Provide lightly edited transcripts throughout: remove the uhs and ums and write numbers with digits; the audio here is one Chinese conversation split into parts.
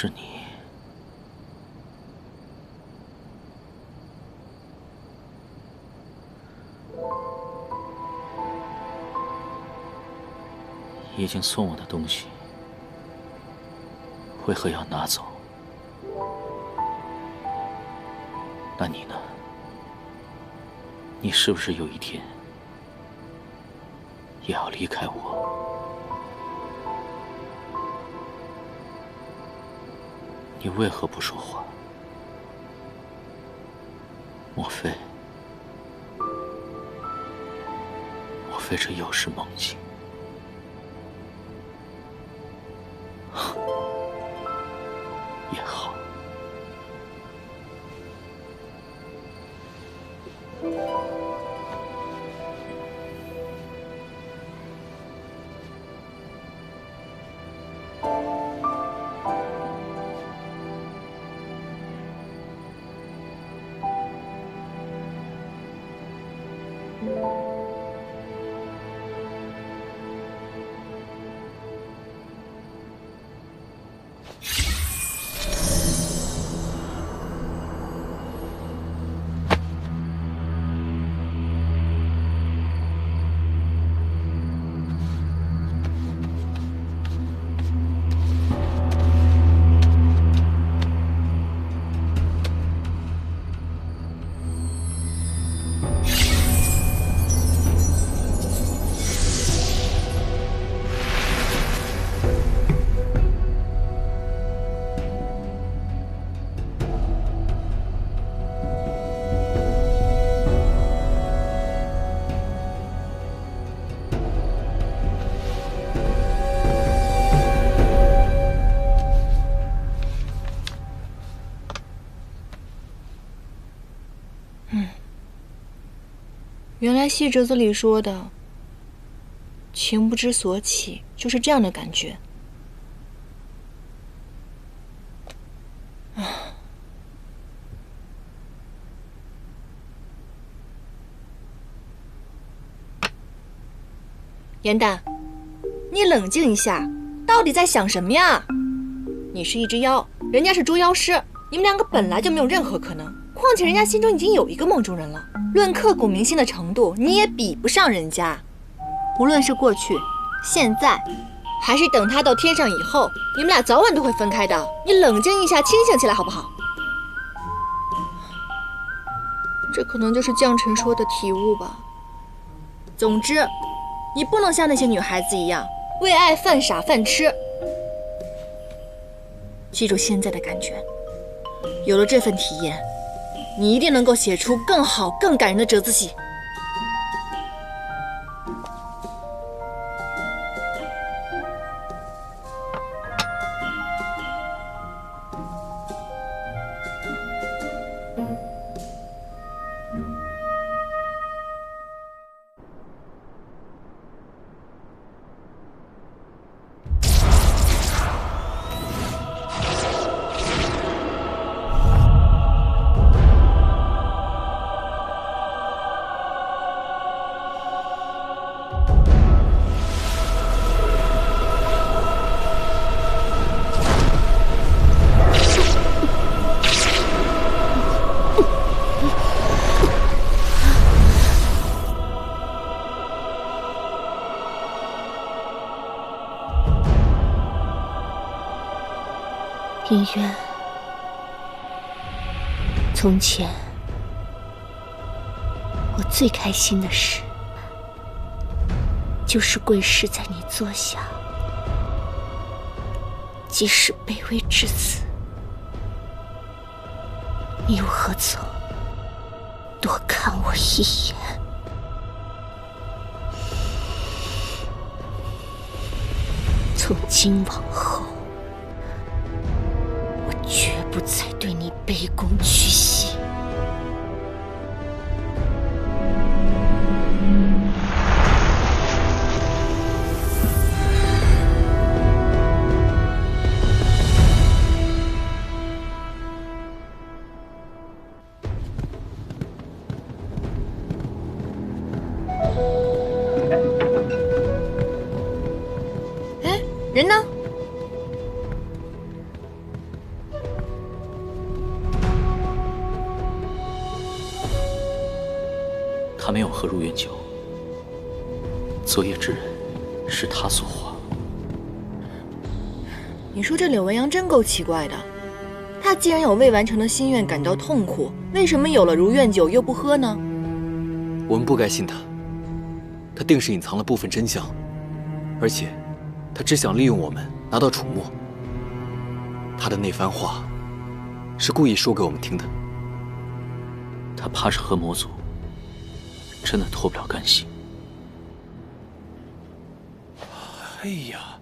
是你。已经送我的东西，为何要拿走？那你呢？你是不是有一天也要离开我？你为何不说话？莫非这又是梦境？也好。原来戏折子里说的情不知所起就是这样的感觉。严丹，你冷静一下，到底在想什么呀？你是一只妖，人家是捉妖师，你们两个本来就没有任何可能。况且人家心中已经有一个梦中人了，论刻骨铭心的程度，你也比不上人家。无论是过去、现在，还是等他到天上以后，你们俩早晚都会分开的。你冷静一下，清醒起来好不好？这可能就是将臣说的体悟吧。总之，你不能像那些女孩子一样为爱犯傻犯痴。记住现在的感觉，有了这份体验，你一定能够写出更好、更感人的折子戏。隐渊，从前我最开心的事，就是跪侍在你座下，即使卑微至此，你又何曾多看我一眼？从今往后，绝不再对你卑躬屈膝。哎，人呢？他没有喝入院酒，昨夜之人是他所化。你说这柳文阳真够奇怪的，他既然有未完成的心愿感到痛苦，为什么有了如愿酒又不喝呢？我们不该信他，他定是隐藏了部分真相，而且他只想利用我们拿到楚墨。他的那番话是故意说给我们听的。他怕是和魔族真的脱不了干系。哎呀，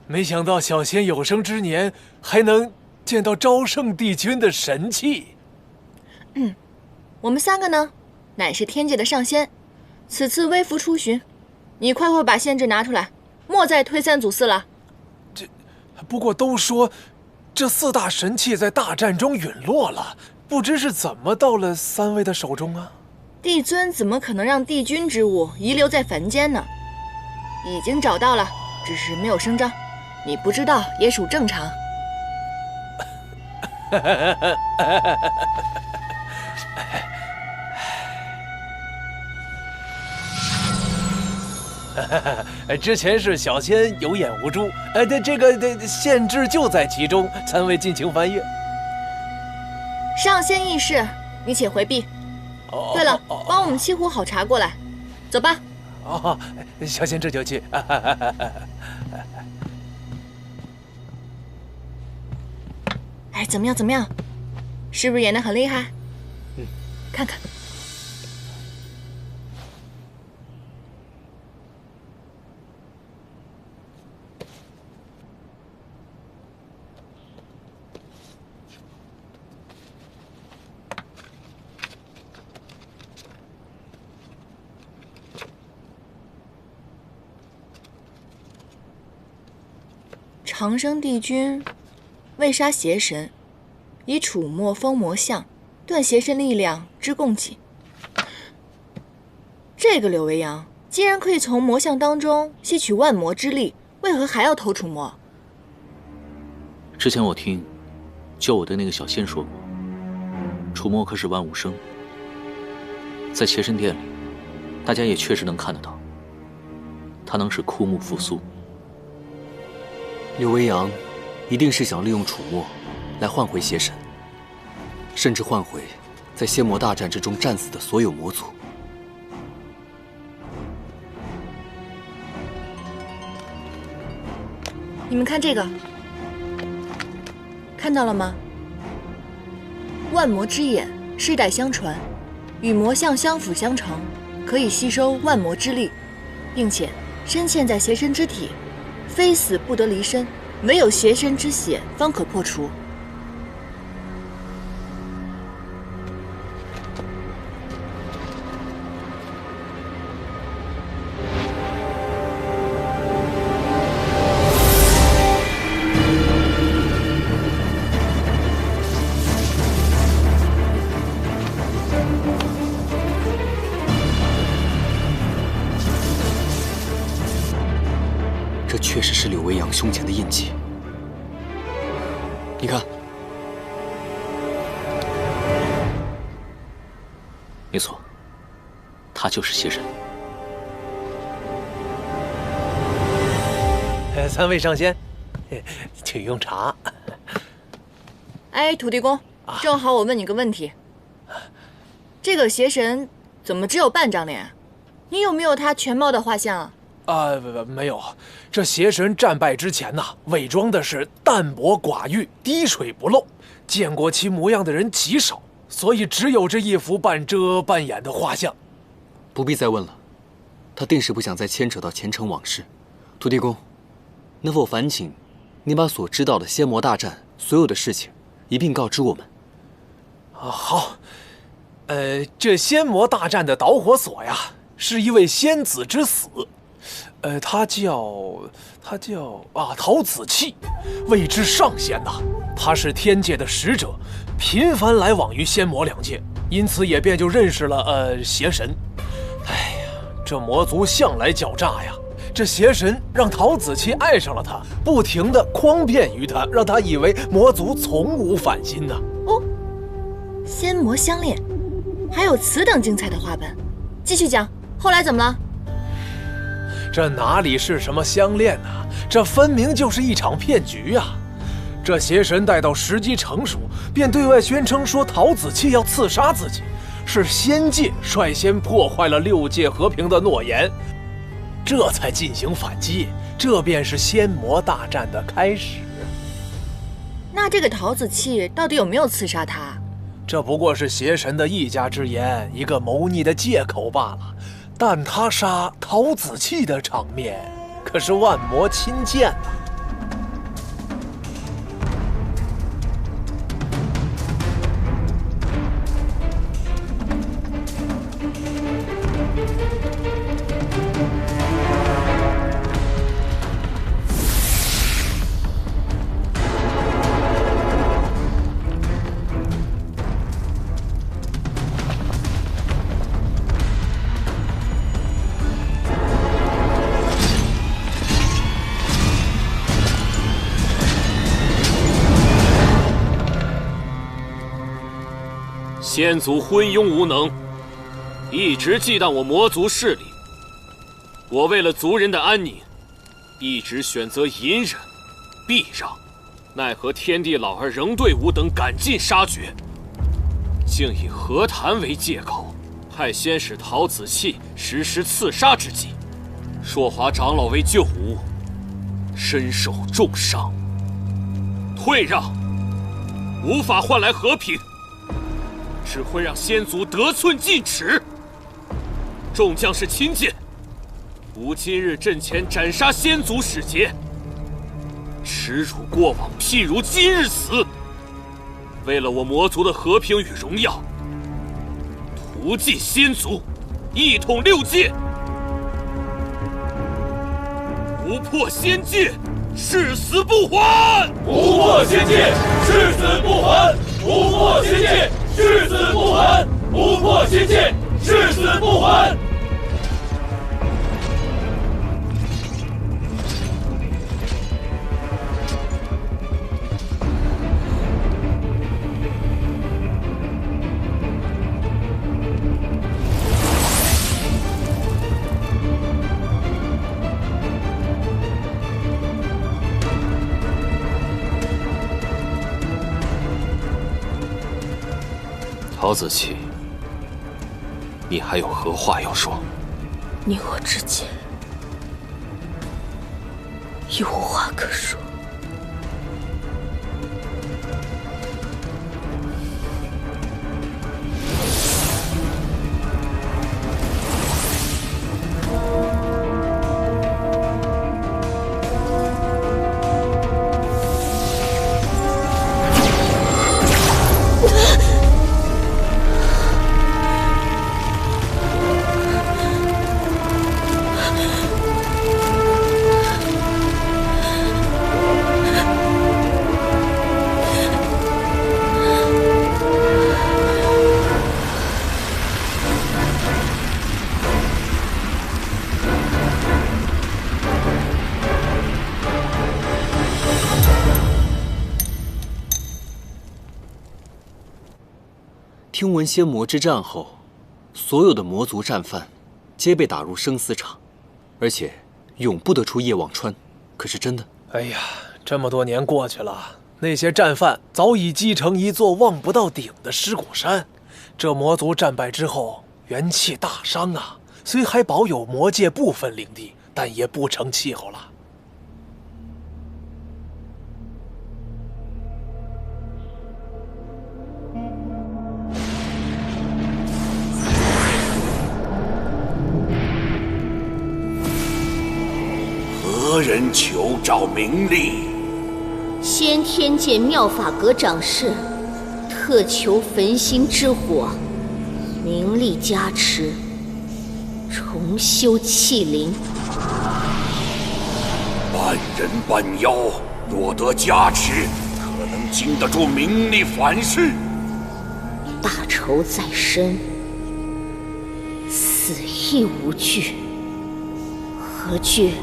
没想到小仙有生之年还能见到昭圣帝君的神器。我们三个呢，乃是天界的上仙，此次微服出巡，你快把仙旨拿出来，莫再推三阻四了。不过都说这4大神器在大战中陨落了，不知是怎么到了3位的手中啊？帝尊怎么可能让帝君之物遗留在凡间呢？已经找到了，只是没有声张，你不知道也属正常。之前是小仙有眼无珠，这个限制就在其中，3位尽情翻阅。上仙议事，你且回避。对了，帮我们沏壶好茶过来，走吧。小仙这就去。哎，怎么样？是不是演得很厉害？看看。长生帝君为杀邪神，以楚墨封魔像，断邪神力量之供给。这个柳维阳既然可以从魔像当中吸取万魔之力，为何还要偷楚墨？之前我听救我的那个小仙说过，楚墨可是万物生，在邪神殿里，大家也确实能看得到，他能使枯木复苏。柳维阳一定是想利用楚墨来换回邪神，甚至换回在仙魔大战之中战死的所有魔族。你们看这个，看到了吗？万魔之眼世代相传，与魔像相辅相成，可以吸收万魔之力，并且深嵌在邪神之体，非死不得离身，唯有邪神之血方可破除。这确实是柳维阳胸前的印记。你看，没错，他就是邪神。3位上仙，请用茶。哎，土地公，正好我问你个问题，这个邪神怎么只有半张脸？你有没有他全貌的画像啊？没有。这邪神战败之前呐，伪装的是淡泊寡欲、滴水不漏，见过其模样的人极少，所以只有这一幅半遮半掩的画像。不必再问了，他定是不想再牵扯到前尘往事。土地公，能否烦请你把所知道的仙魔大战所有的事情一并告知我们？好。这仙魔大战的导火索呀，是一位仙子之死。他叫陶子气，谓之上仙呐。他是天界的使者，频繁来往于仙魔两界，因此也便就认识了邪神。哎呀，这魔族向来狡诈呀。这邪神让陶子气爱上了他，不停地诓骗于他，让他以为魔族从无反心呐。哦，仙魔相恋，还有此等精彩的画本，继续讲，后来怎么了？这哪里是什么相恋啊，这分明就是一场骗局啊！这邪神待到时机成熟，便对外宣称说陶子期要刺杀自己，是仙界率先破坏了6界和平的诺言，这才进行反击，这便是仙魔大战的开始。那这个陶子期到底有没有刺杀他？这不过是邪神的一家之言，一个谋逆的借口罢了。但他杀陶子期的场面，可是万魔亲见呐。先祖昏庸无能，一直忌惮我魔族势力。我为了族人的安宁，一直选择隐忍、避让，奈何天地老儿仍对吾等赶尽杀绝，竟以和谈为借口，派仙使陶子期实施刺杀之计。朔华长老为救吾，身受重伤，退让无法换来和平，只会让仙族得寸进尺。众将士亲见，吾今日阵前斩杀仙族使节，耻辱过往，譬如今日死。为了我魔族的和平与荣耀，屠尽仙族，一统6界。不破仙界，誓死不还！不破仙界，誓死不还！不破仙界，誓死不还！不破仙界，誓死不还！陶子期，你还有何话要说？你我之间有话可说。听闻仙魔之战后，所有的魔族战犯皆被打入生死场，而且永不得出夜望川，可是真的？哎呀，这么多年过去了，那些战犯早已积成一座望不到顶的尸骨山。这魔族战败之后，元气大伤啊！虽还保有魔界部分领地，但也不成气候了。何人求找名利？先天界妙法阁掌事，特求焚心之火，名利加持，重修气灵。半人半妖，若得加持，可能经得住名利反噬。大仇在身，死亦无惧，何惧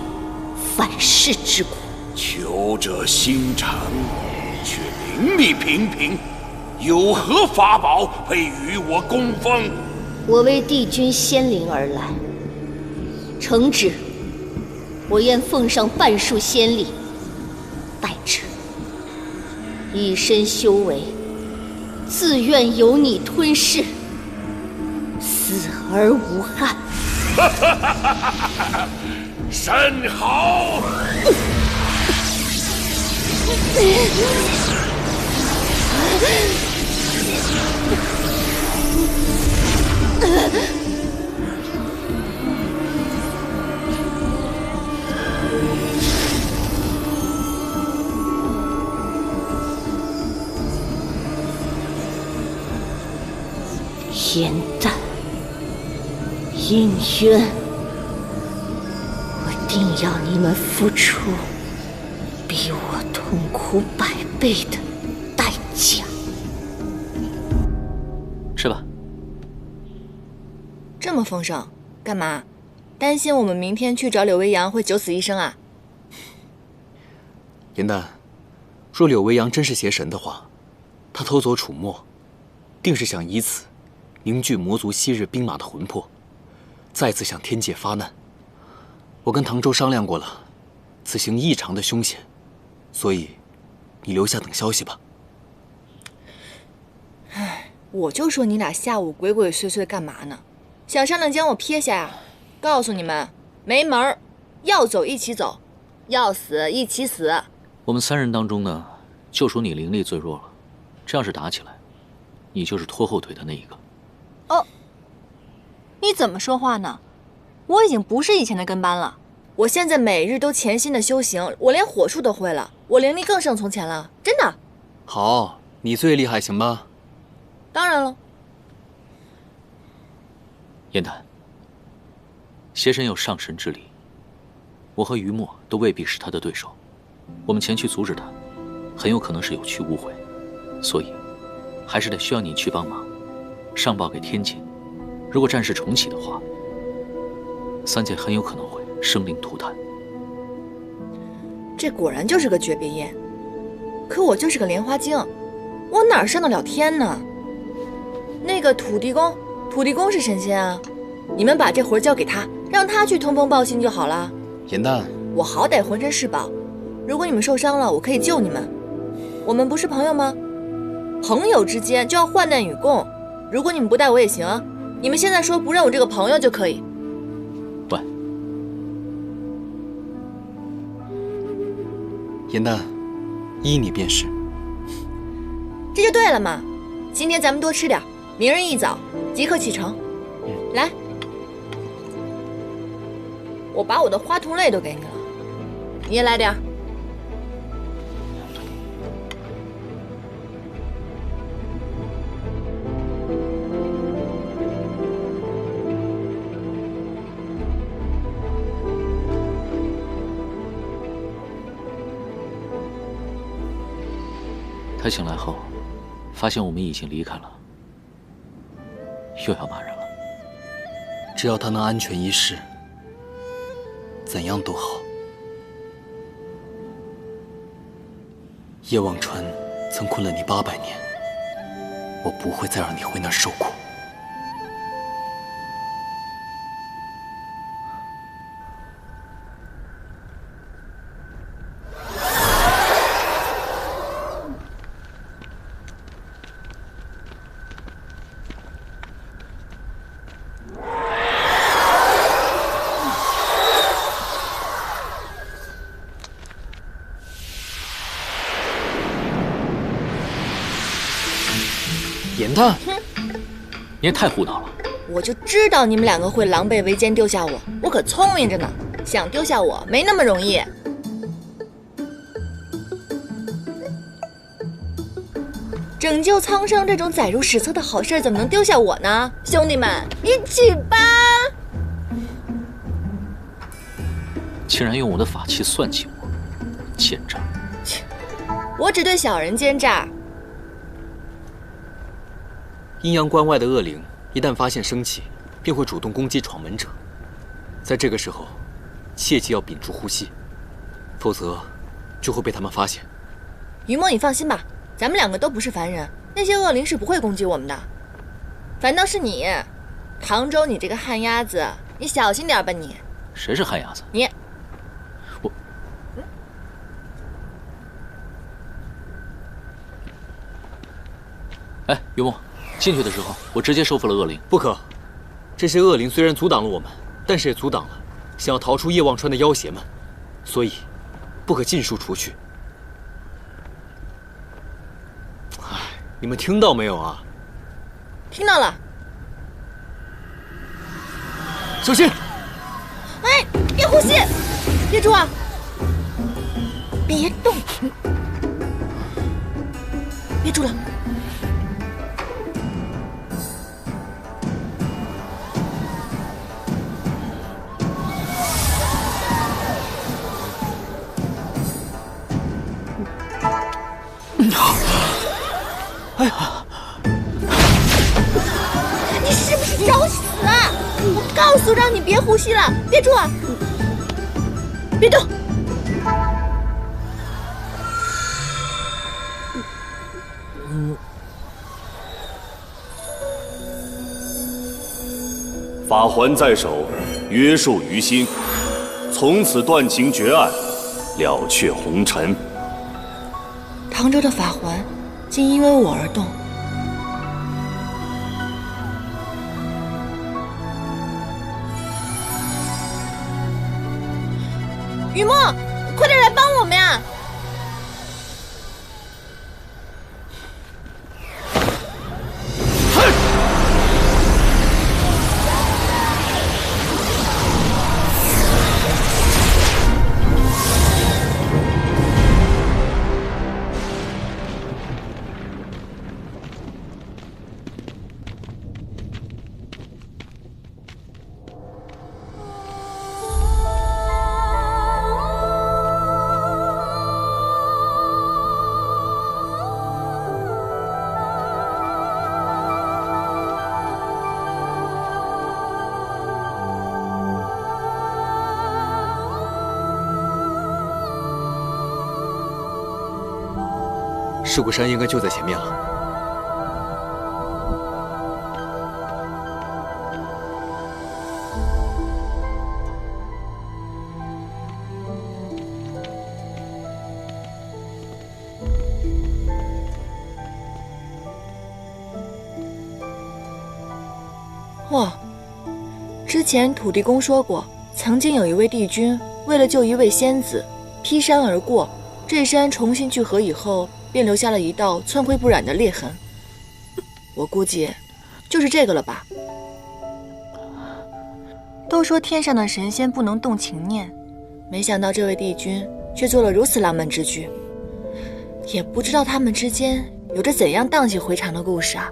反噬之苦？求者心诚，却名利平平，有何法宝配与我供奉？我为帝君仙灵而来，承旨，我愿奉上半数仙力，待之。一身修为，自愿由你吞噬，死而无憾。甚好！颜淡、应渊，我定要你们付出比我痛苦100倍的代价。吃吧。这么丰盛，干嘛？担心我们明天去找柳微阳会九死一生啊？颜淡，若柳微阳真是邪神的话，他偷走楚墨，定是想以此凝聚魔族昔日兵马的魂魄，再次向天界发难。我跟唐周商量过了，此行异常的凶险，所以你留下等消息吧。唉，我就说你俩下午鬼鬼祟祟干嘛呢？想上来将我撇下呀？告诉你们，没门儿！要走一起走，要死一起死。我们3人当中呢，就属你灵力最弱了。这要是打起来，你就是拖后腿的那一个。哦，你怎么说话呢？我已经不是以前的跟班了，我现在每日都潜心的修行，我连火术都会了，我灵力更胜从前了，真的。好，你最厉害，行吧？当然了。颜淡，邪神有上神之力，我和于墨都未必是他的对手，我们前去阻止他，很有可能是有去无回，所以还是得需要你去帮忙，上报给天界。如果战事重启的话，3界很有可能会生灵涂炭。这果然就是个诀别宴，可我就是个莲花精，我哪上得了天呢？那个土地公是神仙啊，你们把这活交给他，让他去通风报信就好了。颜淡，我好歹浑身是宝，如果你们受伤了，我可以救你们。我们不是朋友吗？朋友之间就要患难与共，如果你们不带我也行啊，你们现在说不认我这个朋友就可以。喂，颜淡，依你便是。这就对了嘛。今天咱们多吃点，明日一早即刻启程。来，我把我的花童泪都给你了，你也来点。他醒来后，发现我们已经离开了，又要骂人了。只要他能安全一世，怎样都好。叶忘川曾困了你800年，我不会再让你回那儿受苦。颜淡，你也太胡闹了！我就知道你们2个会狼狈为奸丢下我，我可聪明着呢，想丢下我没那么容易。拯救苍生这种载入史册的好事怎么能丢下我呢？兄弟们，一起吧！竟然用我的法器算计我，奸诈！我只对小人奸诈。阴阳关外的恶灵一旦发现生气，便会主动攻击闯门者。在这个时候，切记要屏住呼吸，否则就会被他们发现。于墨，你放心吧，咱们2个都不是凡人，那些恶灵是不会攻击我们的。反倒是你，唐周，你这个旱鸭子，你小心点吧你。谁是旱鸭子？你。我。哎，云梦，进去的时候我直接收服了恶灵。不可，这些恶灵虽然阻挡了我们，但是也阻挡了想要逃出夜望川的妖邪们，所以不可尽数除去。哎，你们听到没有啊？听到了。小心！哎，别呼吸，别住啊！别动，别住了。哎呀！你是不是找死啊？我告诉让你别呼吸了，别住啊！别动！法环在手，约束于心，从此断情绝案，了却红尘。唐周的法环竟因为我而动。雨墨，快点来帮我们呀！尸骨山应该就在前面了。哇，之前土地公说过，曾经有一位帝君为了救一位仙子，劈山而过，这山重新聚合以后，便留下了一道寸灰不染的裂痕。我估计就是这个了吧。都说天上的神仙不能动情念，没想到这位帝君却做了如此浪漫之举。也不知道他们之间有着怎样荡气回肠的故事啊。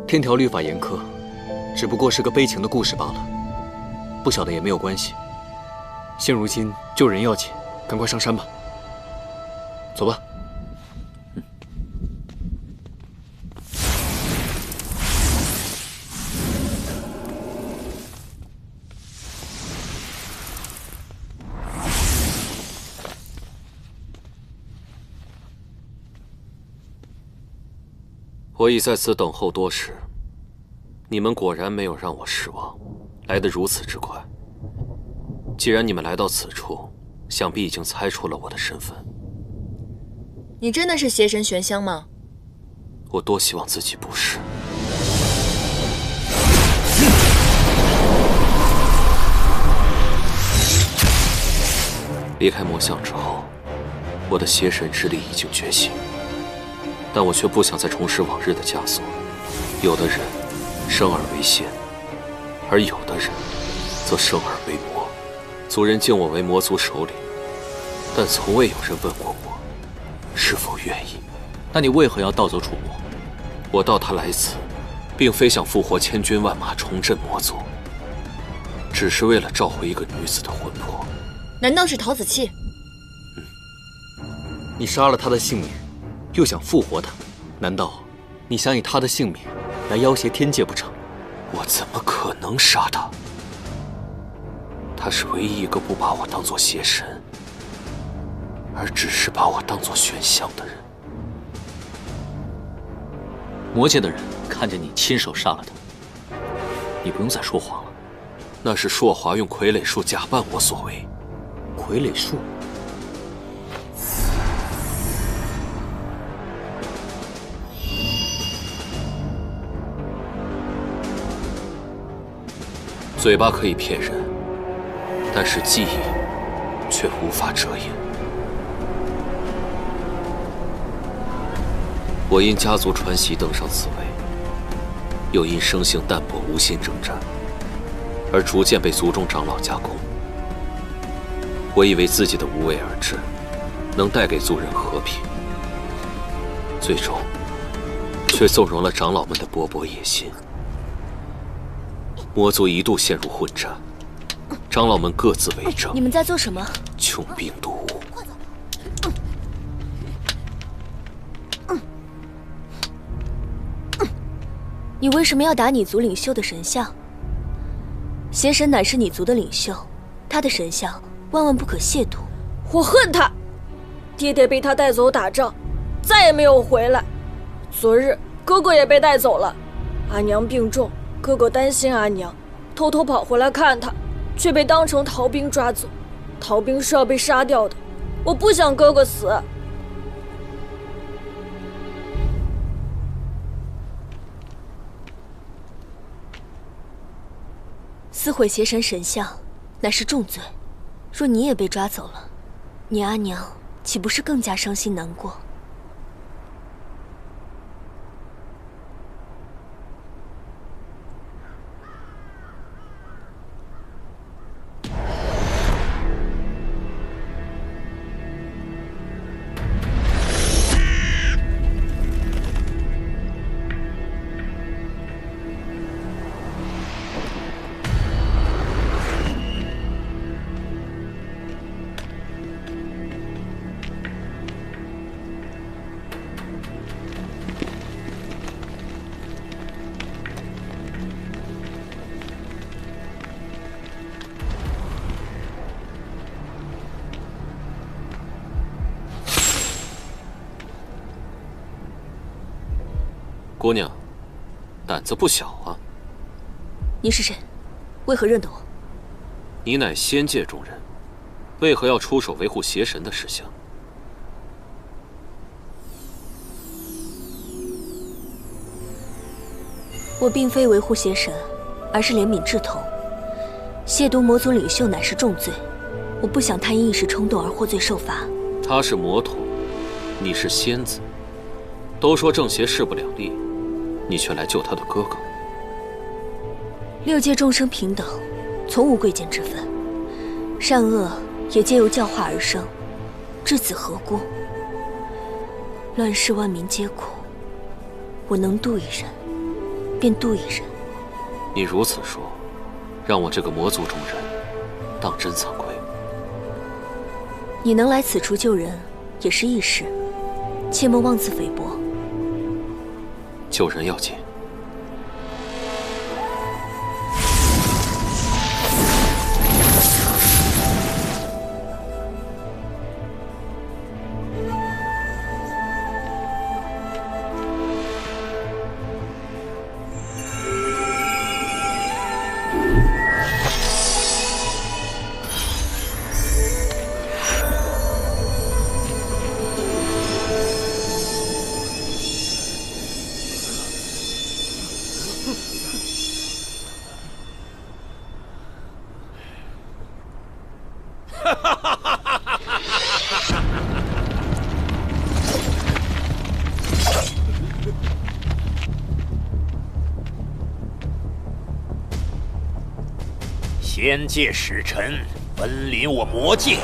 天条律法严苛，只不过是个悲情的故事罢了，不晓得也没有关系。现如今救人要紧，赶快上山吧。走吧。我已在此等候多时，你们果然没有让我失望，来得如此之快。既然你们来到此处，想必已经猜出了我的身份。你真的是邪神玄香吗？我多希望自己不是。离开魔像之后，我的邪神之力已经觉醒，但我却不想再重拾往日的枷锁。有的人生而为仙，而有的人则生而为魔。族人敬我为魔族首领，但从未有人问过我是否愿意。那你为何要盗走楚魔？我盗他来此，并非想复活千军万马，重振魔族，只是为了召回一个女子的魂魄。难道是陶子气？你杀了他的性命，又想复活他，难道你想以他的性命来要挟天界不成？我怎么可能杀他？他是唯一一个不把我当作邪神，而只是把我当作玄香的人。魔界的人看见你亲手杀了他，你不用再说谎了。那是硕华用傀儡术假扮我所为。傀儡术？嘴巴可以骗人，但是记忆却无法遮掩。我因家族传习登上此位，又因生性淡泊无心征战，而逐渐被族中长老加工。我以为自己的无为而治能带给族人和平，最终却纵容了长老们的勃勃野心。魔族一度陷入混战，长老们各自为政。你们在做什么？穷兵黩武。你为什么要打你族领袖的神像？邪神乃是你族的领袖，他的神像万万不可亵渎。我恨他，爹爹被他带走打仗，再也没有回来。昨日哥哥也被带走了，阿娘病重，哥哥担心阿娘，偷偷跑回来看他，却被当成逃兵抓走。逃兵是要被杀掉的，我不想哥哥死。撕毁邪神神像，乃是重罪。若你也被抓走了，你阿娘岂不是更加伤心难过？姑娘，胆子不小啊！你是谁？为何认得我？你乃仙界中人，为何要出手维护邪神的事项？我并非维护邪神，而是怜悯志同。亵渎魔族领袖乃是重罪，我不想他因一时冲动而获罪受罚。他是魔童，你是仙子，都说正邪势不两立。你却来救他的哥哥。六界众生平等，从无贵贱之分，善恶也皆由教化而生，至此何辜？乱世万民皆苦，我能渡一人，便渡一人。你如此说，让我这个魔族中人当真惭愧。你能来此处救人，也是易事，切莫妄自菲薄。救人要紧。仙界使臣分临我魔界，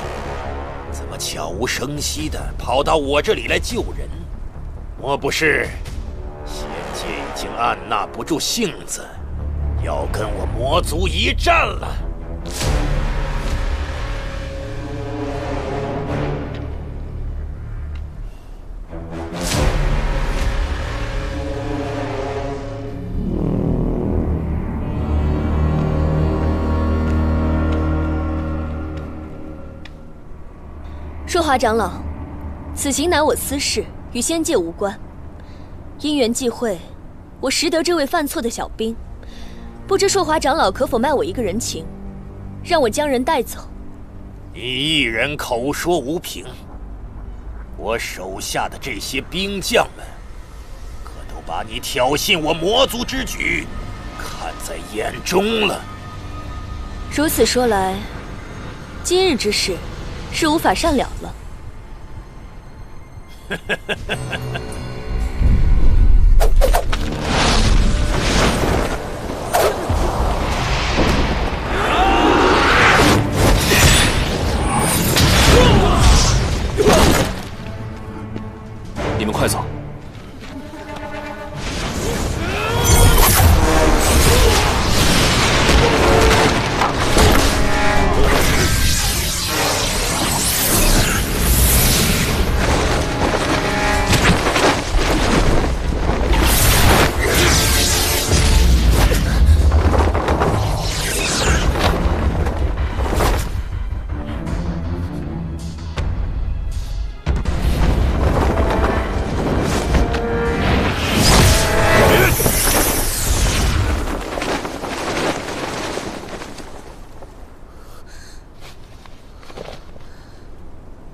怎么悄无声息地跑到我这里来救人？莫不是仙界已经按捺不住性子，要跟我魔族一战了？硕华长老，此行乃我私事，与仙界无关。因缘际会，我识得这位犯错的小兵，不知硕华长老可否卖我一个人情，让我将人带走？你一人口说无凭，我手下的这些兵将们，可都把你挑衅我魔族之举看在眼中了。如此说来，今日之事是无法善了了。你们快走！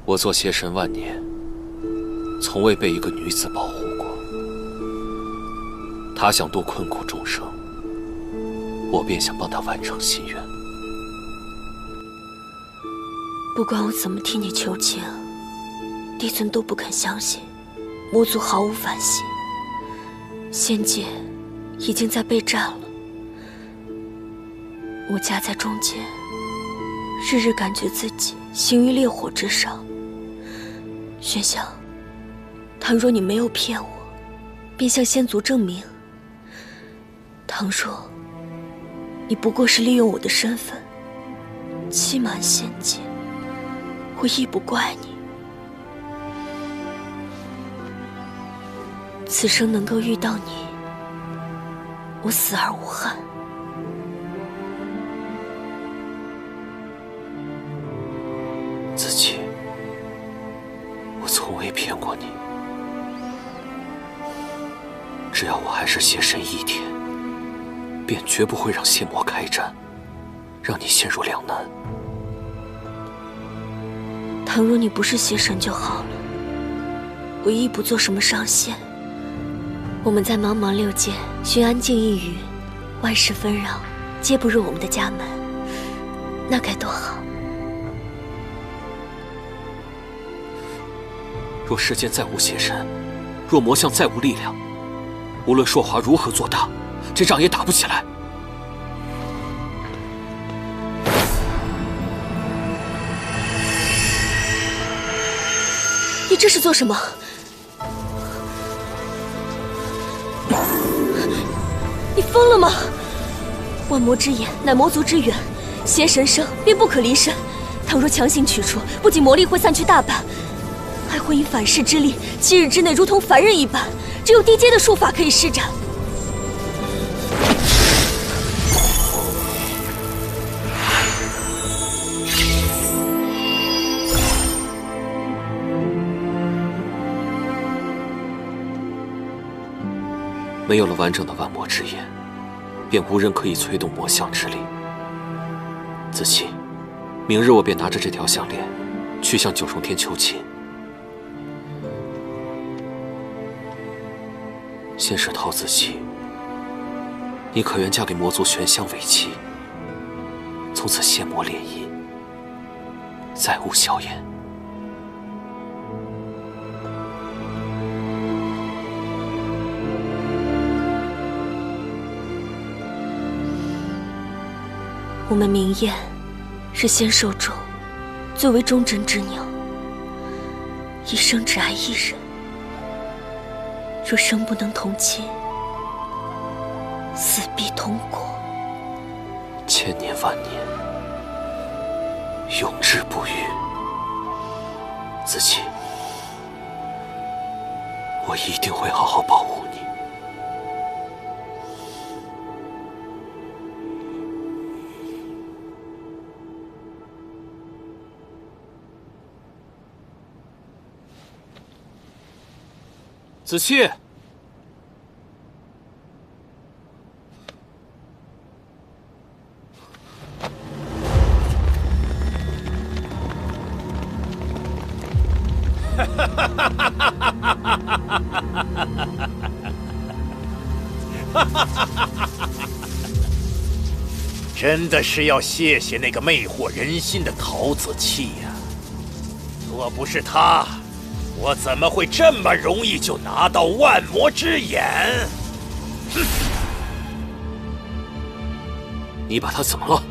我做邪神万年，从未被一个女子保护过。她想度困苦众生，我便想帮她完成心愿。不管我怎么替你求情，帝尊都不肯相信魔族毫无反省。仙界已经在备战了，我夹在中间，日日感觉自己行于烈火之上。玄香，倘若你没有骗我，便向仙族证明；倘若你不过是利用我的身份欺瞒仙界，我亦不怪你。此生能够遇到你，我死而无憾。子期，我从未骗过你。只要我还是邪神一天，便绝不会让邪魔开战，让你陷入两难。倘若你不是邪神就好了，我亦不做什么上仙。我们在茫茫六界寻安静一隅，万事纷扰，皆不入我们的家门，那该多好。若世间再无邪神，若魔像再无力量，无论硕华如何做大，这仗也打不起来。你这是做什么？你疯了吗？万魔之眼乃魔族之源，邪神生便不可离身。倘若强行取出，不仅魔力会散去大半，还会因反噬之力，7日之内如同凡人一般。只有低阶的术法可以施展。没有了完整的万魔之眼，便无人可以催动魔象之力。子期，明日我便拿着这条项链，去向九重天求亲。先是陶子期，你可愿嫁给魔族玄香为妻？从此仙魔联姻，再无硝烟。我们明艳是仙兽中最为忠贞之鸟，一生只爱一人。若生不能同亲，死必同果。千年万年，永志不渝。子期，我一定会好好保护你。子期，真的是要谢谢那个魅惑人心的陶子气呀！若不是他，我怎么会这么容易就拿到万魔之眼？哼！你把他怎么了？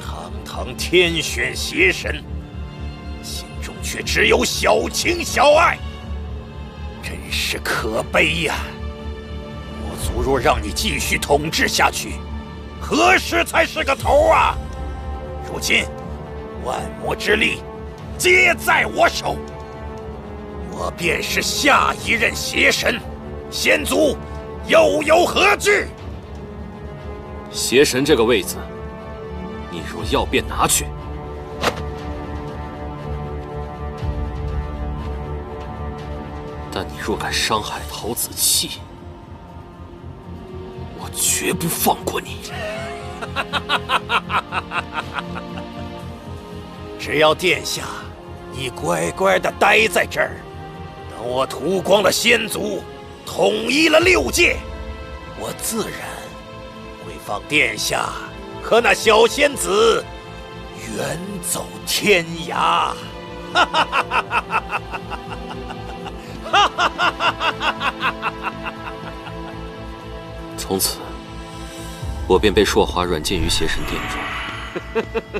堂堂天选邪神，心中却只有小情小爱，真是可悲呀！魔族若让你继续统治下去，何时才是个头啊？如今，万魔之力皆在我手，我便是下一任邪神，仙族又有何惧？邪神这个位子，你若要便拿去。但你若敢伤害陶子气，我绝不放过你。只要殿下，你乖乖的待在这儿，等我屠光了仙族，统一了6界，我自然会放殿下和那小仙子远走天涯。从此，我便被朔华软禁于邪神殿中。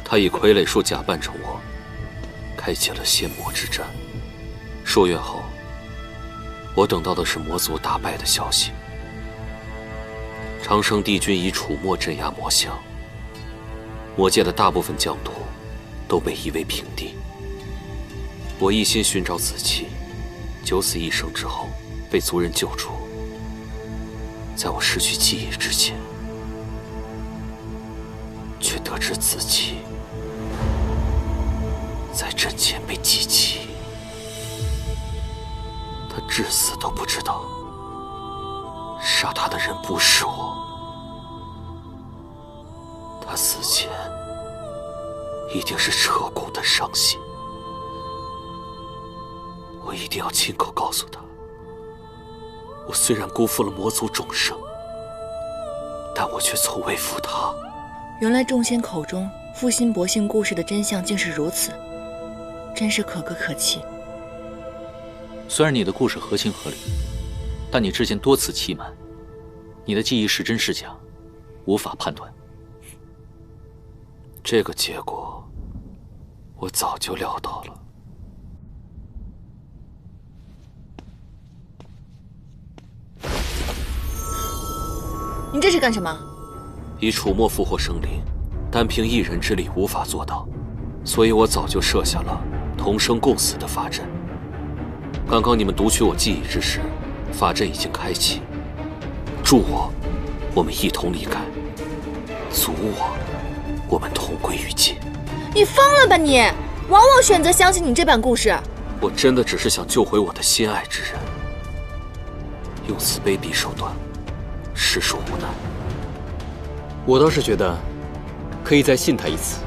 他以傀儡术假扮成我，开启了仙魔之战。数月后，我等到的是魔族大败的消息。长生帝君以楚墨镇压魔相，魔界的大部分疆土都被夷为平地。我一心寻找子期，九死一生之后被族人救出。在我失去记忆之前，却得知子期在阵前被击起，他至死都不知道杀他的人不是我。他死前一定是彻骨的伤心，我一定要亲口告诉他，我虽然辜负了魔族众生，但我却从未负他。原来众仙口中负心薄幸故事的真相竟是如此，真是可歌可泣。虽然你的故事合情合理，但你之前多次欺瞒，你的记忆是真是假，无法判断。这个结果，我早就料到了。你这是干什么？以楚墨复活生灵，单凭一人之力无法做到，所以我早就设下了同生共死的法阵。刚刚你们读取我记忆之时，法阵已经开启。助我，我们一同离开；阻我，我们同归于尽。你疯了吧你！往往选择相信你这版故事。我真的只是想救回我的心爱之人，用此卑鄙手段，实属无奈。我倒是觉得，可以再信他一次。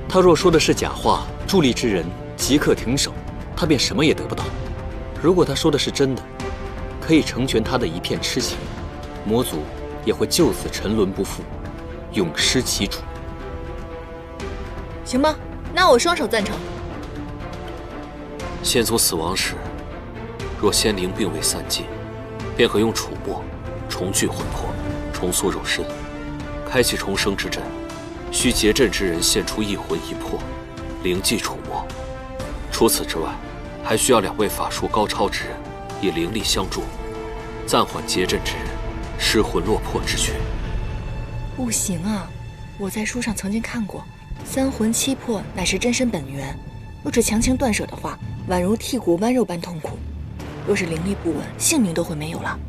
他若说的是假话，助力之人即刻停手，他便什么也得不到。如果他说的是真的，可以成全他的一片痴情，魔族也会就此沉沦不复，永失其主。行吧，那我双手赞成。仙族死亡时，若仙灵并未散尽，便可用楚墨重聚魂魄，重塑肉身，开启重生之阵。需结阵之人献出一魂一魄，灵祭楚墨。除此之外，还需要2位法术高超之人，以灵力相助，暂缓结阵之人失魂落魄之缺。不行啊，我在书上曾经看过，3魂7魄乃是真身本源，若是强行断舍的话，宛如剔骨剜肉般痛苦。若是灵力不稳，性命都会没有了。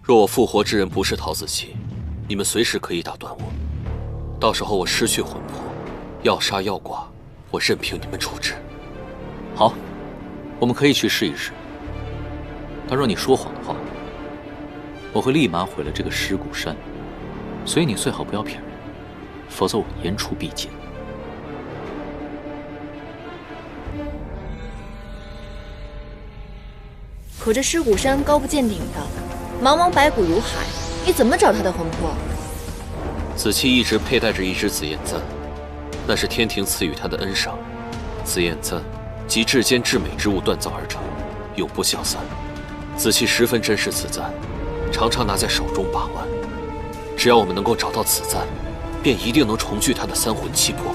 若我复活之人不是陶子期，你们随时可以打断我。到时候我失去魂魄，要杀要剐，我任凭你们处置。好，我们可以去试一试。但若你说谎的话，我会立马毁了这个尸骨山。所以你最好不要骗人，否则我言出必践。可这尸骨山高不见顶的，茫茫白骨如海，你怎么找他的魂魄？子期一直佩戴着一只紫焰簪，那是天庭赐予他的恩赏。紫焰簪集至坚至美之物锻造而成，永不消散。子期十分珍视此簪，常常拿在手中把玩。只要我们能够找到此簪，便一定能重聚他的三魂七魄。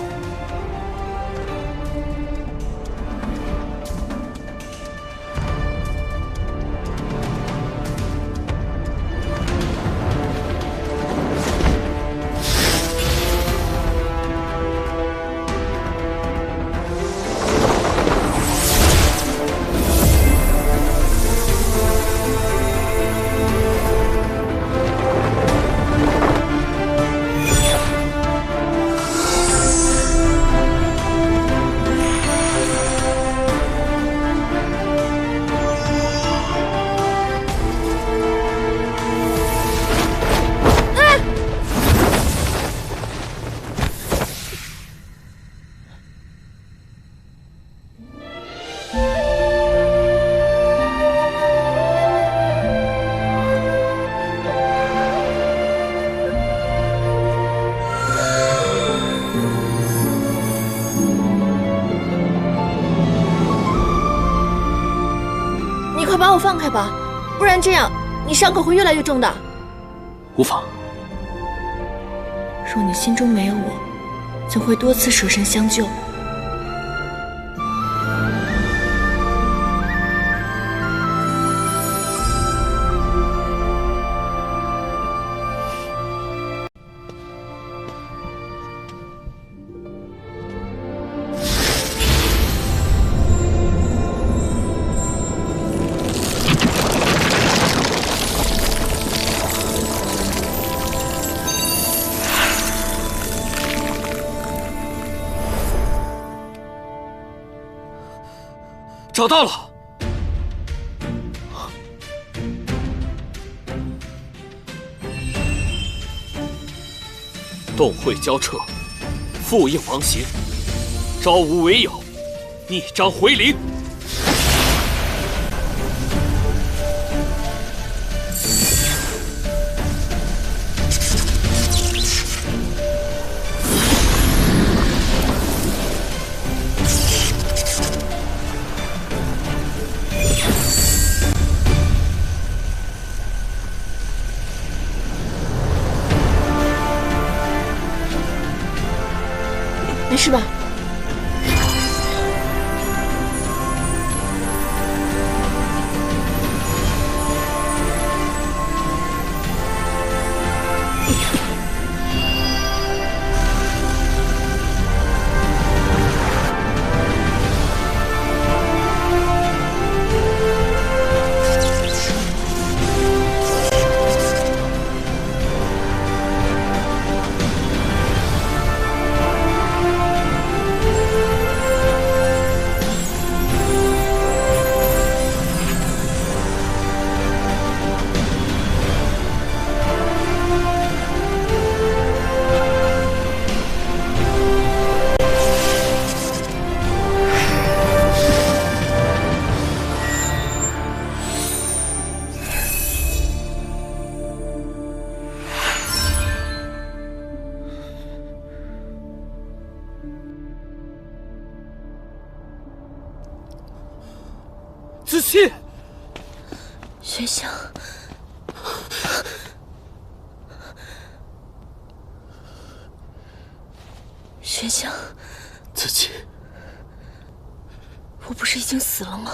快把我放开吧，不然这样你伤口会越来越重的。无妨。若你心中没有我，怎会多次舍身相救？找到了！洞会交彻，复应王行，招无为有，逆章回灵。没事吧？子期，玄香，玄香，子期，我不是已经死了吗？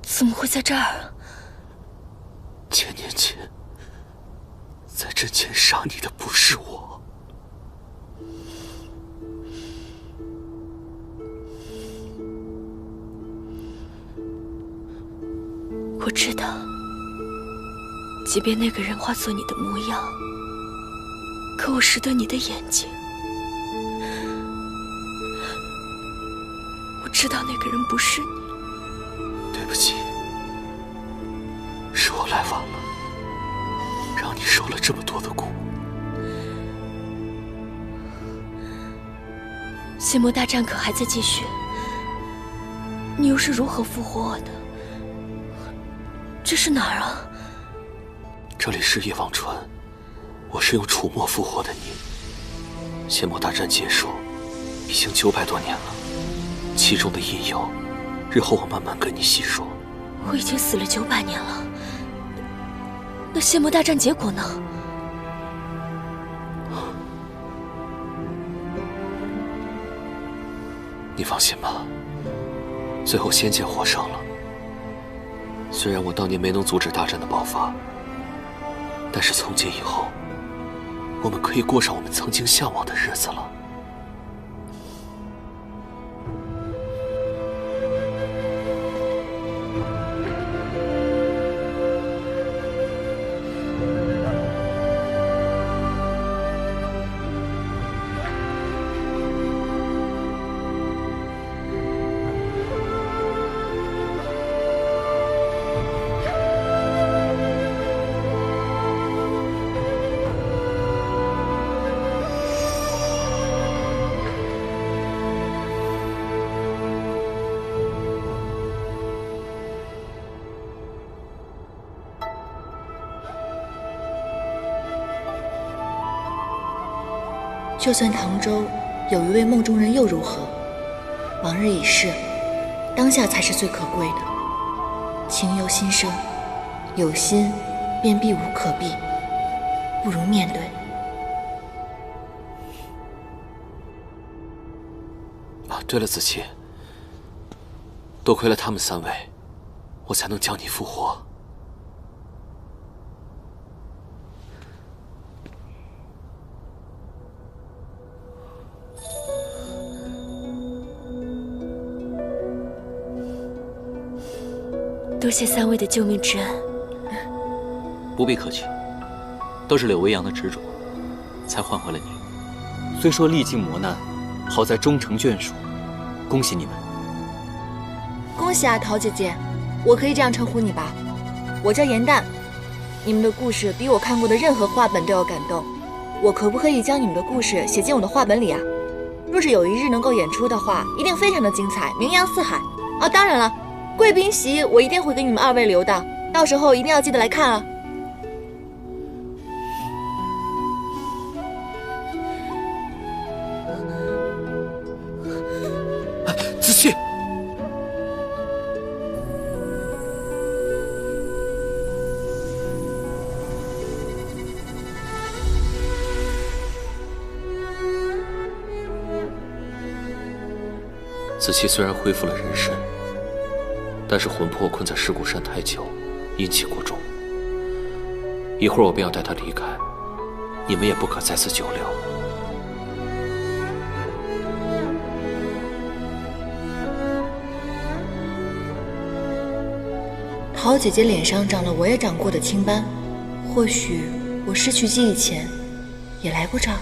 怎么会在这儿？千年前，在阵前杀你的不是我。我知道，即便那个人化作你的模样，可我识得你的眼睛。我知道那个人不是你。对不起，是我来晚了，让你受了这么多的苦。仙魔大战可还在继续？你又是如何复活我的？这是哪儿啊？这里是夜望川，我是用楚墨复活的你。仙魔大战结束，已经900多年了，其中的因由，日后我慢慢跟你细说。我已经死了900年了，那仙魔大战结果呢？你放心吧，最后仙界获胜了。虽然我当年没能阻止大战的爆发，但是从今以后，我们可以过上我们曾经向往的日子了。就算唐州有一位梦中人又如何？往日已逝，当下才是最可贵的。情由心生，有心便避无可避，不如面对。啊，对了，子期，多亏了他们3位，我才能将你复活。多谢3位的救命之恩。不必客气，都是柳微阳的执着，才换回了你。虽说历尽磨难，好在终成眷属，恭喜你们！恭喜啊，桃姐姐，我可以这样称呼你吧？我叫严淡。你们的故事比我看过的任何画本都要感动，我可不可以将你们的故事写进我的画本里啊？若是有一日能够演出的话，一定非常的精彩，名扬四海。哦，当然了，贵宾席我一定会给你们2位留的，到时候一定要记得来看啊。子期，子期虽然恢复了人身，但是魂魄困在尸骨山太久，阴气过重。一会儿我便要带他离开，你们也不可在此久留。桃姐姐脸上长了我也长过的青斑，或许我失去记忆前也来过这儿。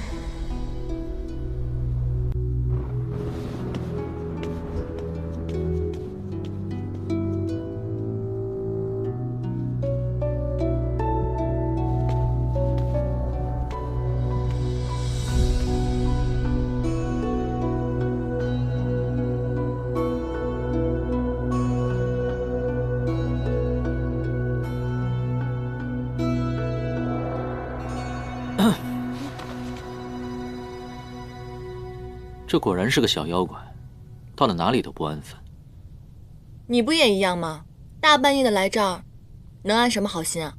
这果然是个小妖怪，到了哪里都不安分。你不也一样吗？大半夜的来这儿，能安什么好心啊？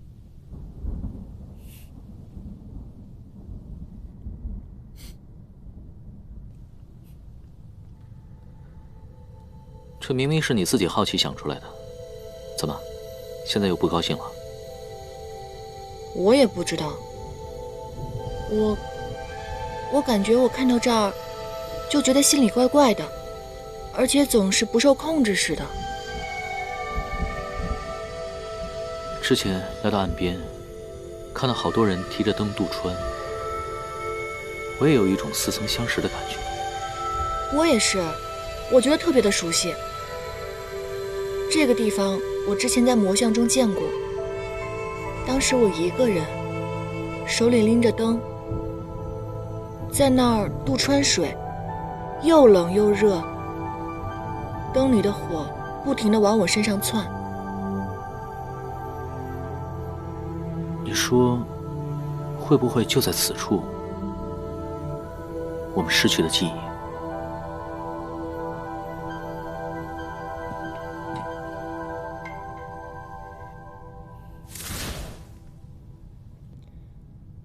这明明是你自己好奇想出来的，怎么，现在又不高兴了？我也不知道，我感觉我看到这儿，就觉得心里怪怪的，而且总是不受控制似的。之前来到岸边，看到好多人提着灯渡川，我也有一种似曾相识的感觉。我也是，我觉得特别的熟悉。这个地方我之前在魔像中见过，当时我一个人，手里拎着灯，在那儿渡川水，又冷又热，灯里的火不停地往我身上窜。说，会不会就在此处，我们失去了记忆？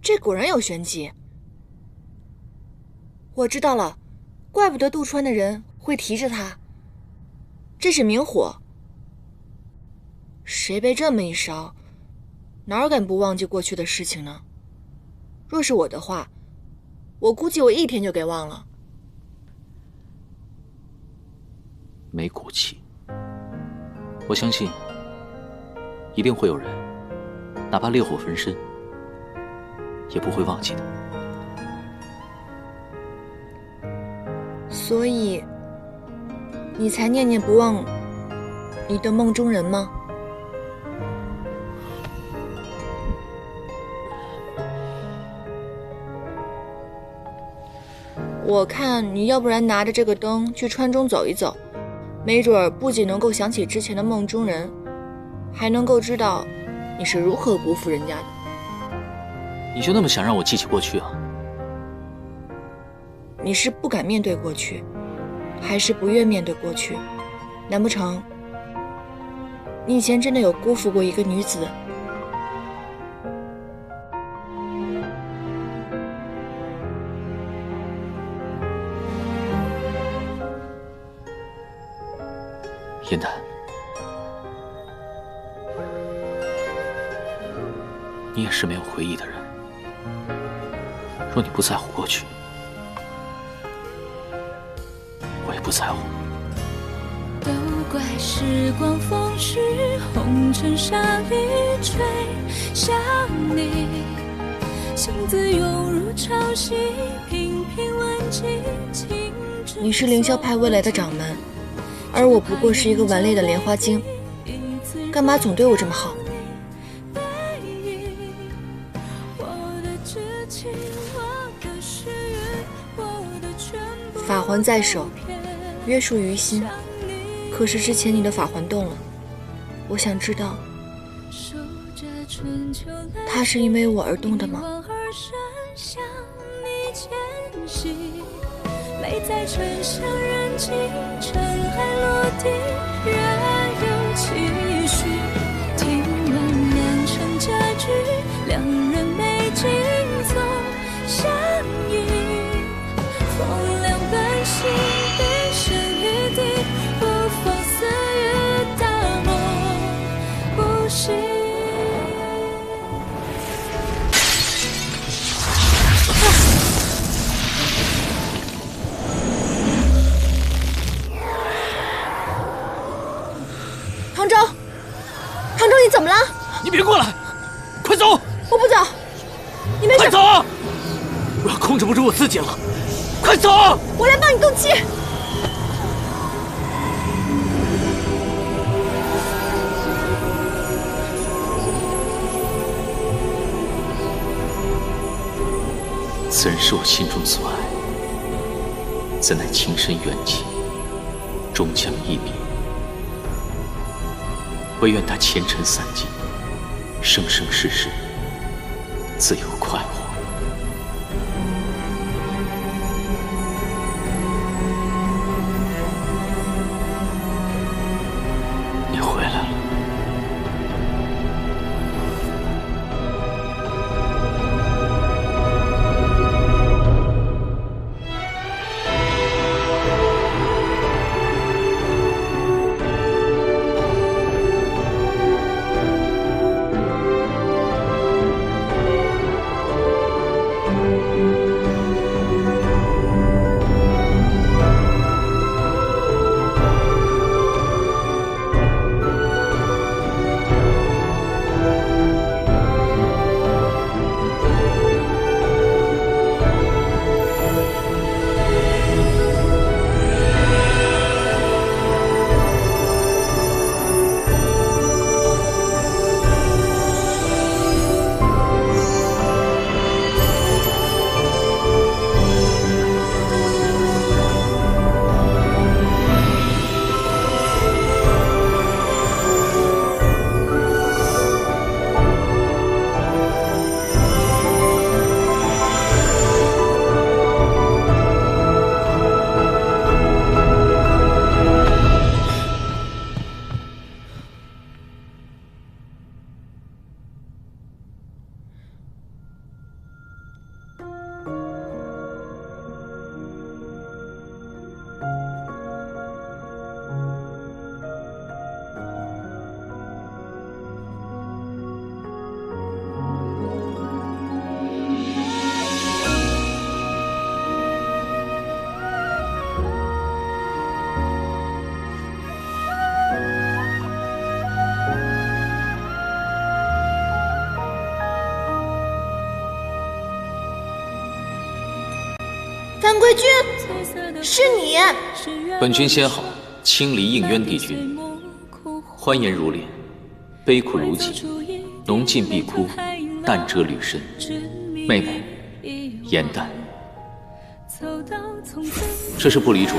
这果然有玄机。我知道了，怪不得渡川的人会提着它。这是明火，谁被这么一烧，哪敢不忘记过去的事情呢？若是我的话，我估计我1天就给忘了。没骨气，我相信一定会有人，哪怕烈火焚身，也不会忘记的。所以，你才念念不忘你的梦中人吗？我看你要不然拿着这个灯去川中走一走，没准儿不仅能够想起之前的梦中人，还能够知道你是如何辜负人家的。你就那么想让我记起过去啊？你是不敢面对过去，还是不愿面对过去？难不成你以前真的有辜负过一个女子？燕丹，你也是没有回忆的人。若你不在乎过去，我也不在乎。都怪时光风逝，红尘沙里追想你，心字涌入潮汐，频频问起青春。你是凌霄派未来的掌门，而我不过是一个顽劣的莲花精，干嘛总对我这么好？法环在手，约束于心。可是之前你的法环动了，我想知道，它是因为我而动的吗？美在沉香人静，尘埃落地，仍有期许。听闻良辰佳句，两人美景总相依。风凉本性，悲深雨滴，不否似雨大梦不息。唐周，你怎么了？你别过来，快走！我不走，你没事。快走！我要控制不住我自己了，快走！我来帮你动气。此人是我心中所爱，怎奈情深缘尽，终将一别。唯愿他前尘散尽，生生世世自由快活。你回来了。樊贵君，是你！本君先好，清离应渊帝君，欢颜如莲，悲苦如己，浓尽碧枯，淡遮履身。妹妹，颜淡。这是不离镯，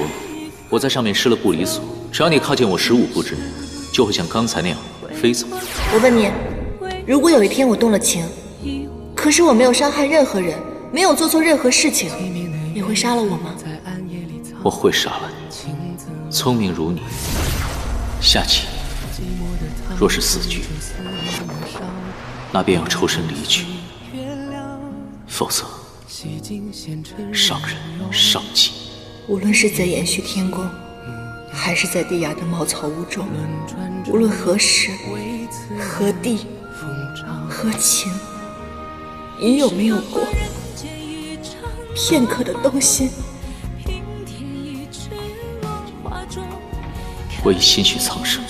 我在上面施了不离锁，只要你靠近我15步之内，就会像刚才那样飞走。我问你，如果有一天我动了情，可是我没有伤害任何人，没有做错任何事情，你会杀了我吗？我会杀了你。聪明如你，下棋若是死局，那便要抽身离去，否则伤人伤己。无论是在延续天宫，还是在地崖的茅草屋中，无论何时、何地、何情，你有没有过片刻的动心？我已心绪苍生，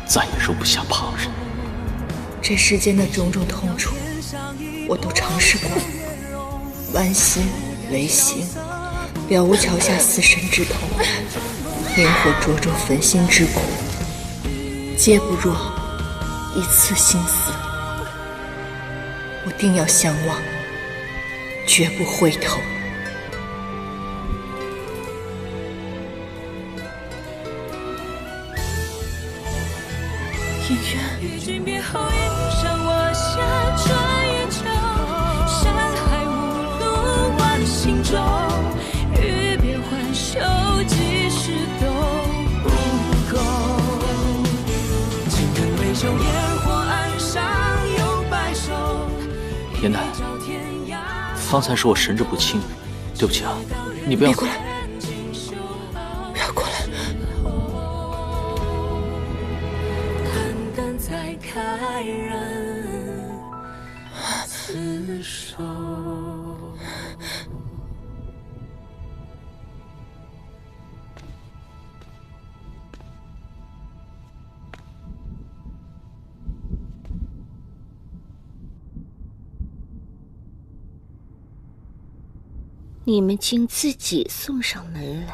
再也容不下旁人。这世间的种种痛楚，我都尝试过，剜心、违心，了无桥下死神之痛，灵火灼灼焚心之苦，皆不若一次心死。我定要相忘，绝不回头。演员，与君别后，迎上我下转眼秋，山海无路万心中，欲别还休，几时都不够。青藤微秀，烟火岸上有白首。颜淡，方才是我神志不清，对不起啊，你不要过来，不要过来。才开人厮守。你们竟自己送上门来了，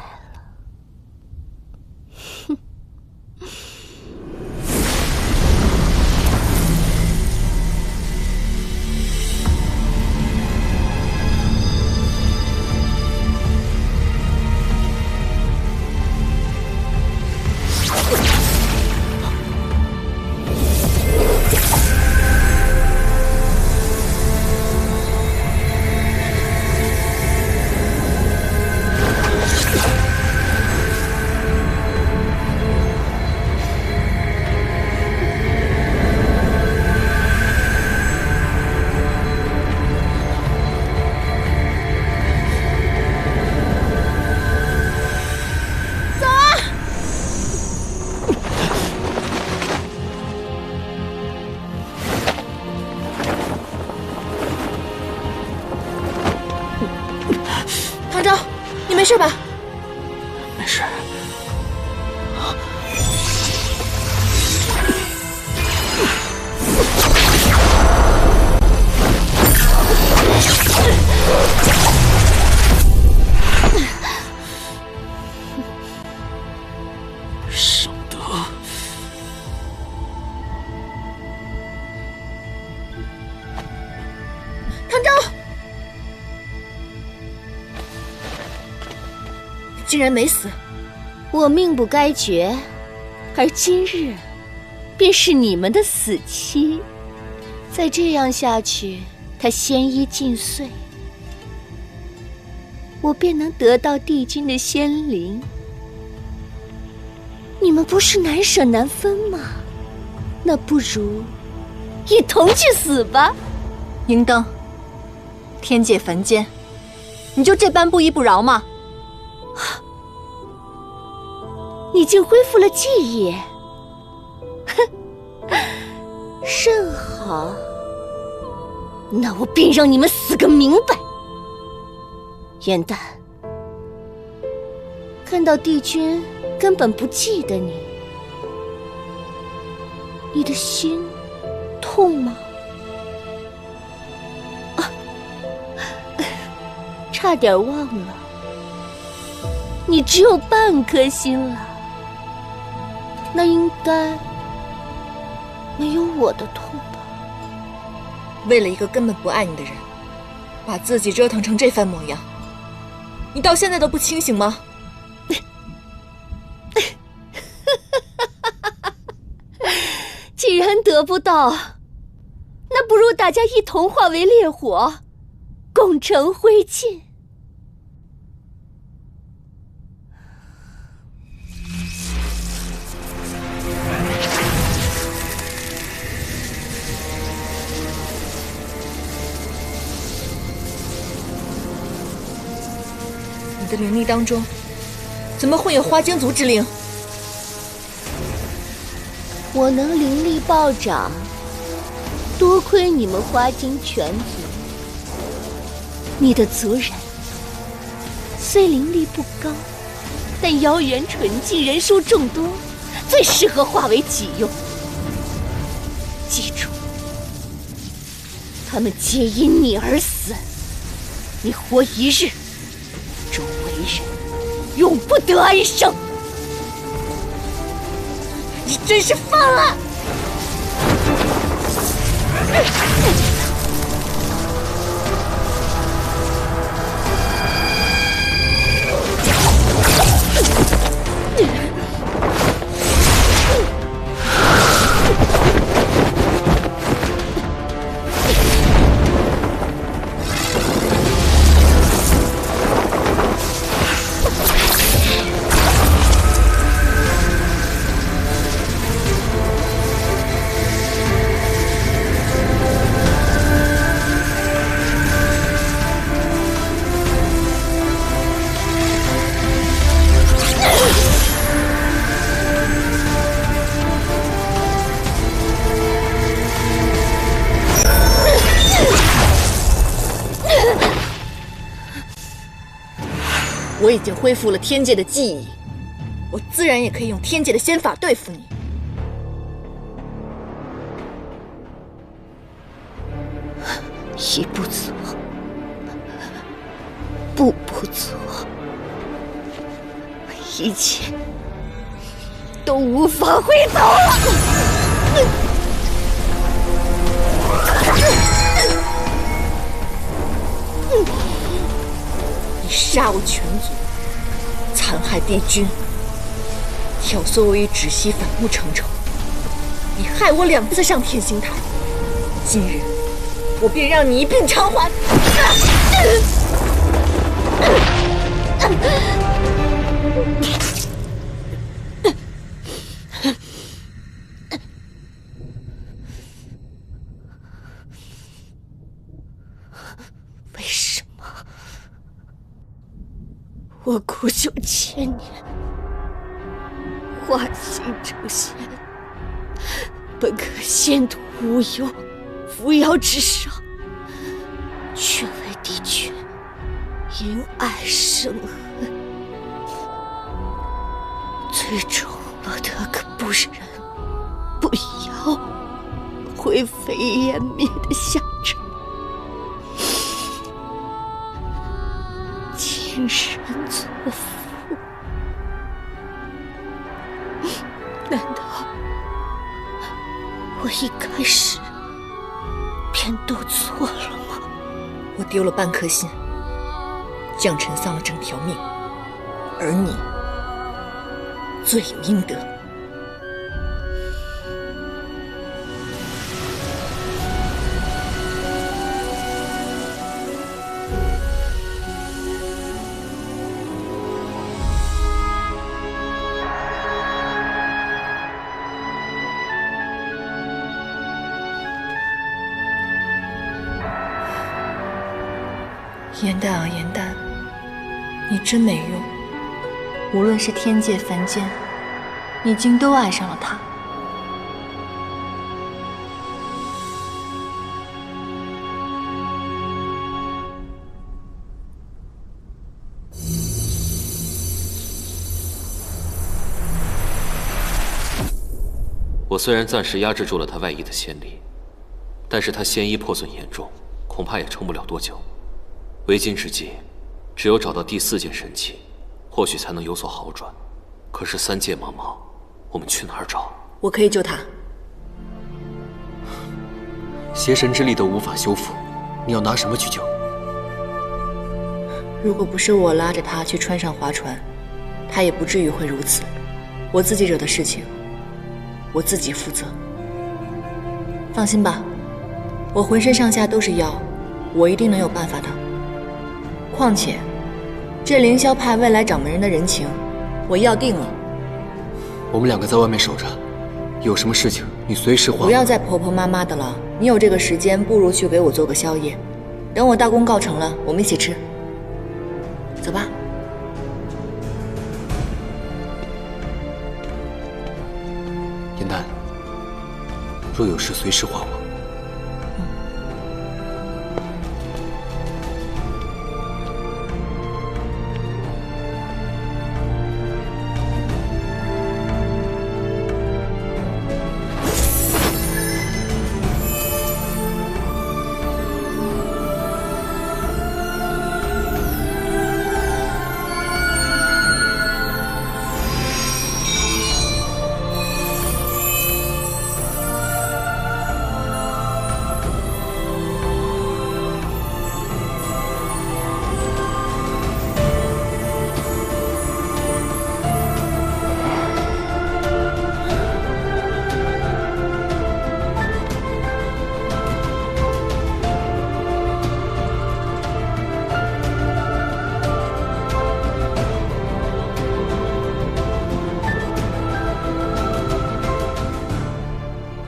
哼！唐昭，你没事吧？没事。尚德，唐昭，你竟然没死！我命不该绝，而今日便是你们的死期。再这样下去，他仙衣尽碎，我便能得到帝君的仙灵。你们不是难舍难分吗？那不如一同去死吧。银灯，天界凡间，你就这般不依不饶吗？你竟恢复了记忆，哼，甚好。那我便让你们死个明白。颜淡，看到帝君根本不记得你，你的心痛吗？差点忘了，你只有半颗心了，那应该没有我的痛吧？为了一个根本不爱你的人，把自己折腾成这番模样，你到现在都不清醒吗？既然得不到，那不如大家一同化为烈火，共成灰烬。你的灵力当中，怎么会有花精族之灵？我能灵力暴涨，多亏你们花精全族。你的族人虽灵力不高，但妖元纯净，人数众多，最适合化为己用。记住，他们皆因你而死，你活一日，周围人永不得安生。你真是疯了！我已经恢复了天界的记忆，我自然也可以用天界的仙法对付你。一不做，步步做，一切都无法回头了。你杀我全族，残害帝君，挑唆我与芷溪反目成仇，你害我2次上天星台，今日我便让你一并偿还！为什么我苦修千年，化形成仙，本可仙途无忧，扶摇直上，却为帝君因爱生恨，最终落得个不人不妖，灰飞烟灭的下场。今人作父，难道我一开始便都错了吗？我丢了半颗心，将臣丧了整条命，而你罪有应得。颜淡啊，颜淡，你真没用。无论是天界凡间，你竟都爱上了他。我虽然暂时压制住了他外溢的仙力，但是他仙衣破损严重，恐怕也撑不了多久。为今之计，只有找到第4件神器，或许才能有所好转。可是3界茫茫，我们去哪儿找？我可以救他。邪神之力都无法修复，你要拿什么去救？如果不是我拉着他去川上划船，他也不至于会如此。我自己惹的事情，我自己负责。放心吧，我浑身上下都是药，我一定能有办法的。况且，这凌霄派未来掌门人的人情，我要定了。我们2个在外面守着，有什么事情你随时唤我。不要再婆婆妈妈的了，你有这个时间，不如去给我做个宵夜。等我大功告成了，我们一起吃。走吧。燕丹，若有事随时唤我。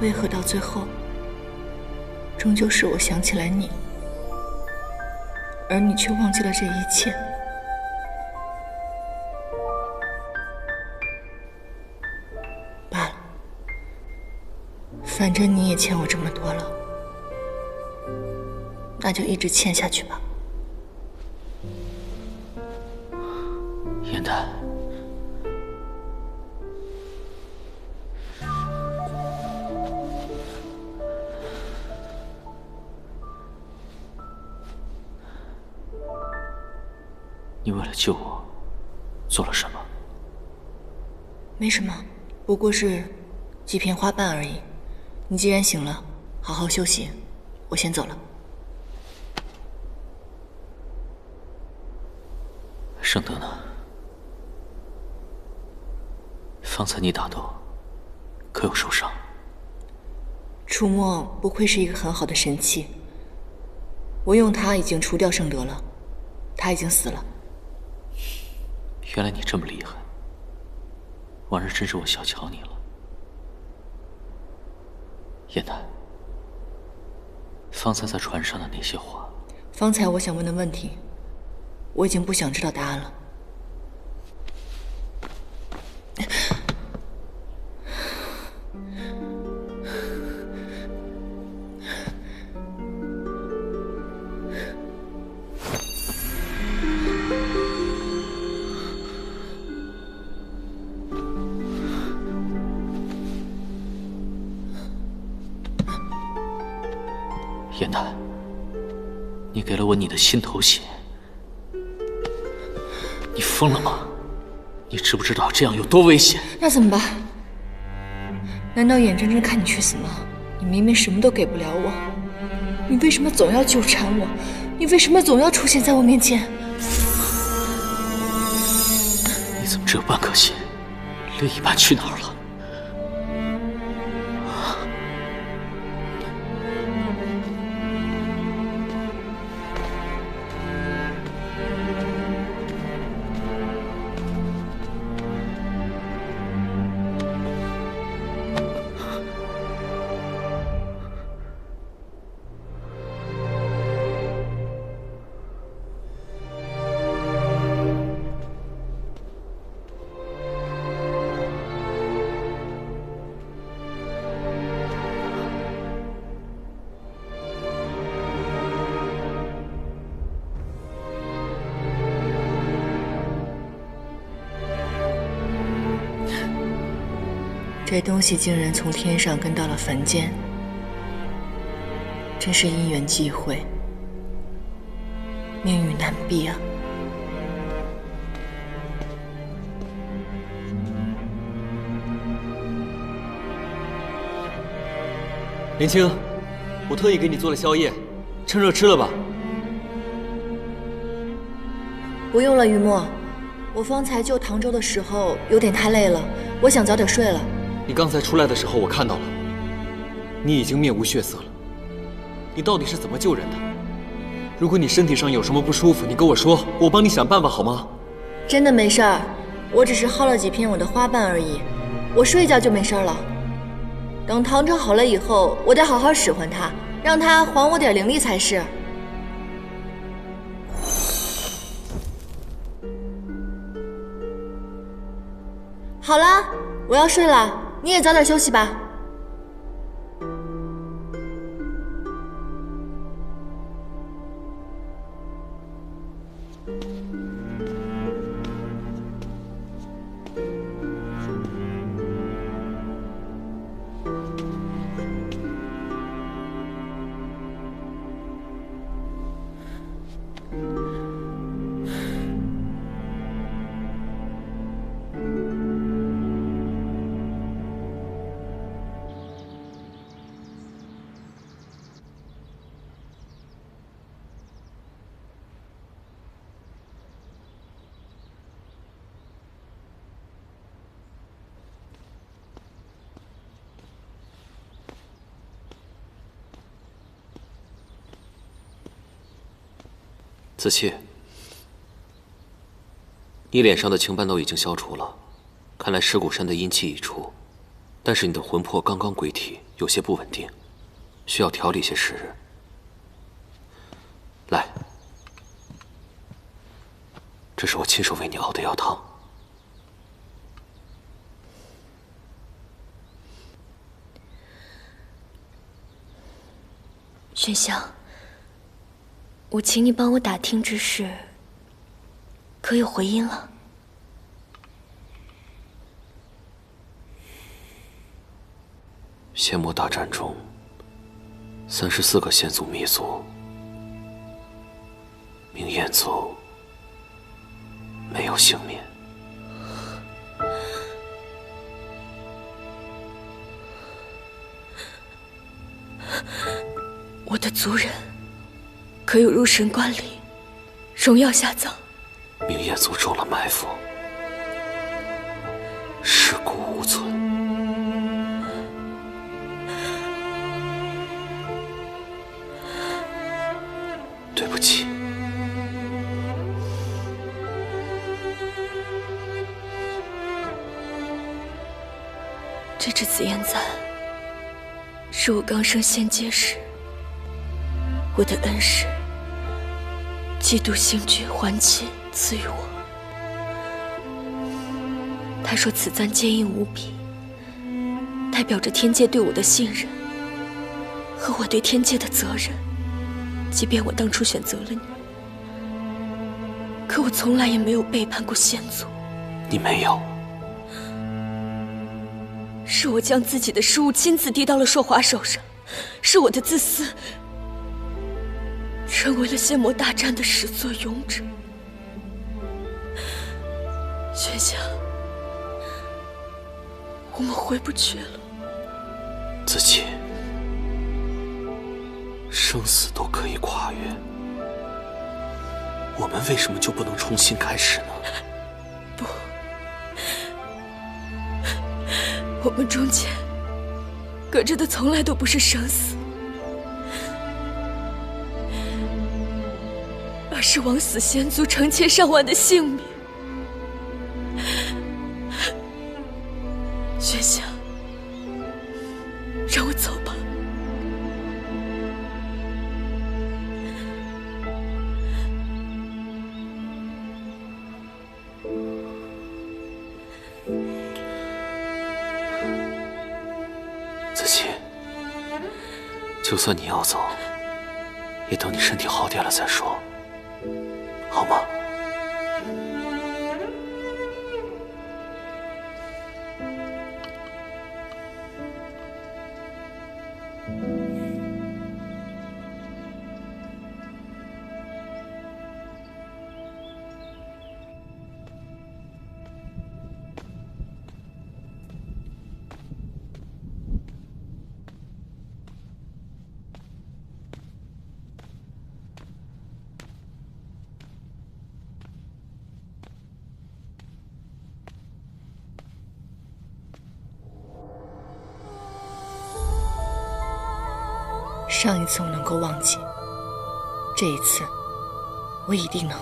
为何到最后，终究是我想起来你，而你却忘记了这一切？罢了，反正你也欠我这么多了，那就一直欠下去吧。燕丹，你为了救我，做了什么？没什么，不过是几片花瓣而已。你既然醒了，好好休息，我先走了。圣德呢？方才你打斗，可有受伤？楚墨不愧是一个很好的神器，我用它已经除掉圣德了，他已经死了。原来你这么厉害，往日真是我小瞧你了。燕丹，方才在船上的那些话，方才我想问的问题，我已经不想知道答案了。燕丹，你给了我你的心头血，你疯了吗？你知不知道这样有多危险？那怎么办？难道眼睁睁看你去死吗？你明明什么都给不了我，你为什么总要纠缠我？你为什么总要出现在我面前？你怎么只有半颗心？另一半去哪儿了？这东西竟然从天上跟到了凡间，真是因缘际会，命运难避啊！林青，我特意给你做了宵夜，趁热吃了吧。不用了，于墨，我方才救唐周的时候有点太累了，我想早点睡了。你刚才出来的时候我看到了，你已经面无血色了。你到底是怎么救人的？如果你身体上有什么不舒服，你跟我说，我帮你想办法好吗？真的没事儿，我只是薅了几片我的花瓣而已，我睡一觉就没事了。等唐周好了以后，我得好好使唤他，让他还我点灵力才是。好了，我要睡了，你也早点休息吧。子期，你脸上的青斑都已经消除了，看来尸骨山的阴气已除，但是你的魂魄刚刚归体，有些不稳定，需要调理些时日。来，这是我亲手为你熬的药汤。玄香，我请你帮我打听之事，可有回音了？仙魔大战中，34个仙族灭族，明焰族没有幸免。我的族人可有入神观里，荣耀下葬？明焰族中了埋伏，尸骨无存。对不起。这支紫焰簪是我刚升仙阶时，我的恩师基督星君还清赐予我。他说此簪坚硬无比，代表着天界对我的信任和我对天界的责任。即便我当初选择了你，可我从来也没有背叛过仙族。你没有。是我将自己的失误亲自递到了硕华手上，是我的自私，成为了仙魔大战的始作俑者。玄香，我们回不去了。子期，生死都可以跨越，我们为什么就不能重新开始呢？不，我们中间隔着的从来都不是生死，而是枉死仙族成千上万的性命。玄香，让我走吧。子期，就算你要走，也等你身体好点了再说，好吗？上一次我能够忘记，这一次我一定能。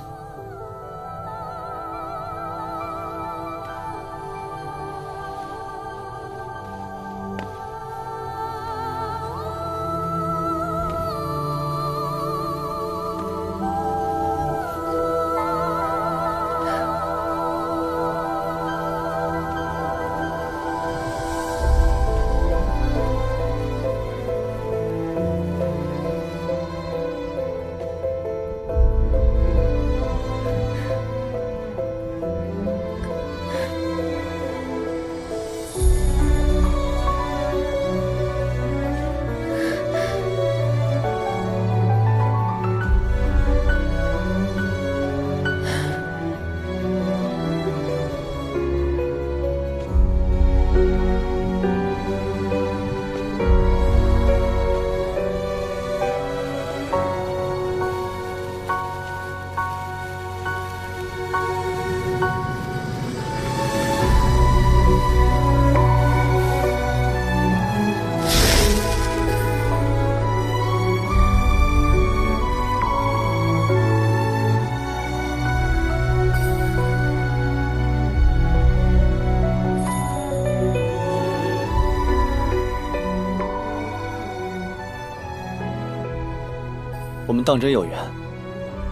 我们当真有缘，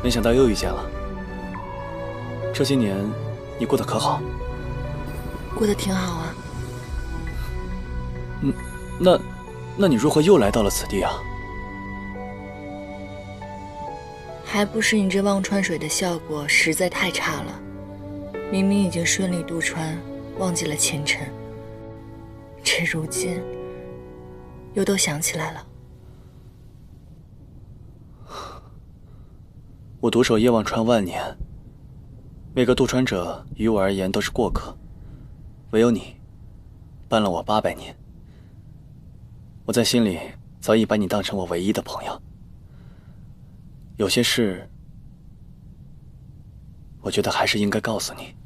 没想到又遇见了。这些年，你过得可好？过得挺好啊。那你如何又来到了此地啊？还不是你这忘川水的效果实在太差了。明明已经顺利渡川，忘记了前尘，这如今又都想起来了。我独守夜忘川万年，每个渡川者于我而言都是过客，唯有你，伴了我800年。我在心里早已把你当成我唯一的朋友。有些事，我觉得还是应该告诉你。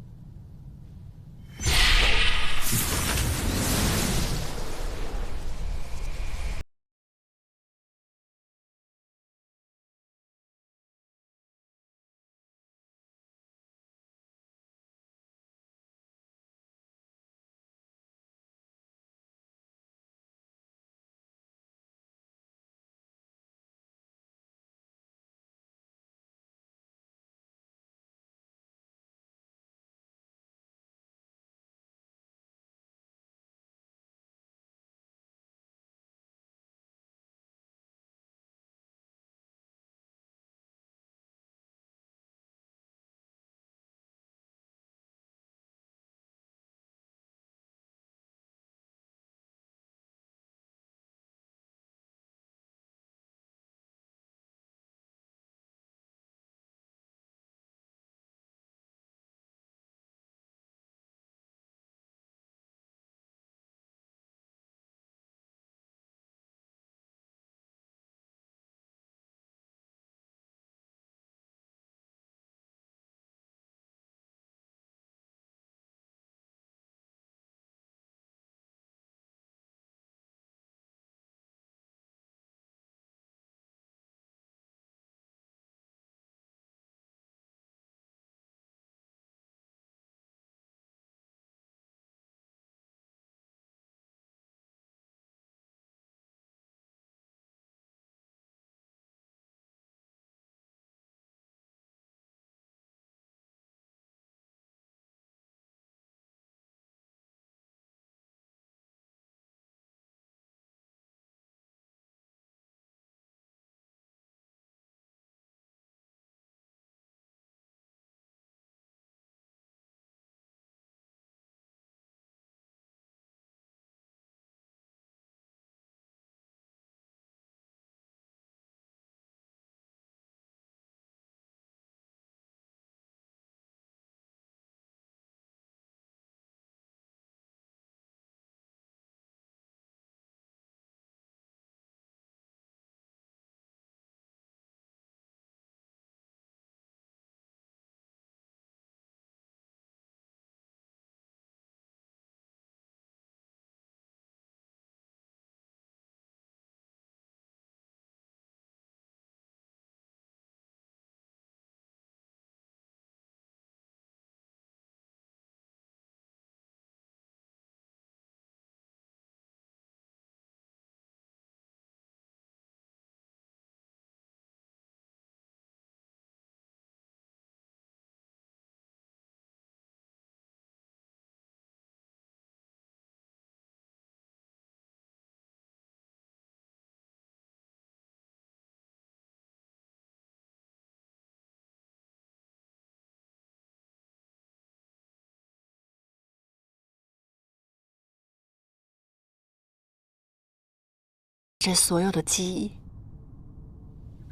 这所有的记忆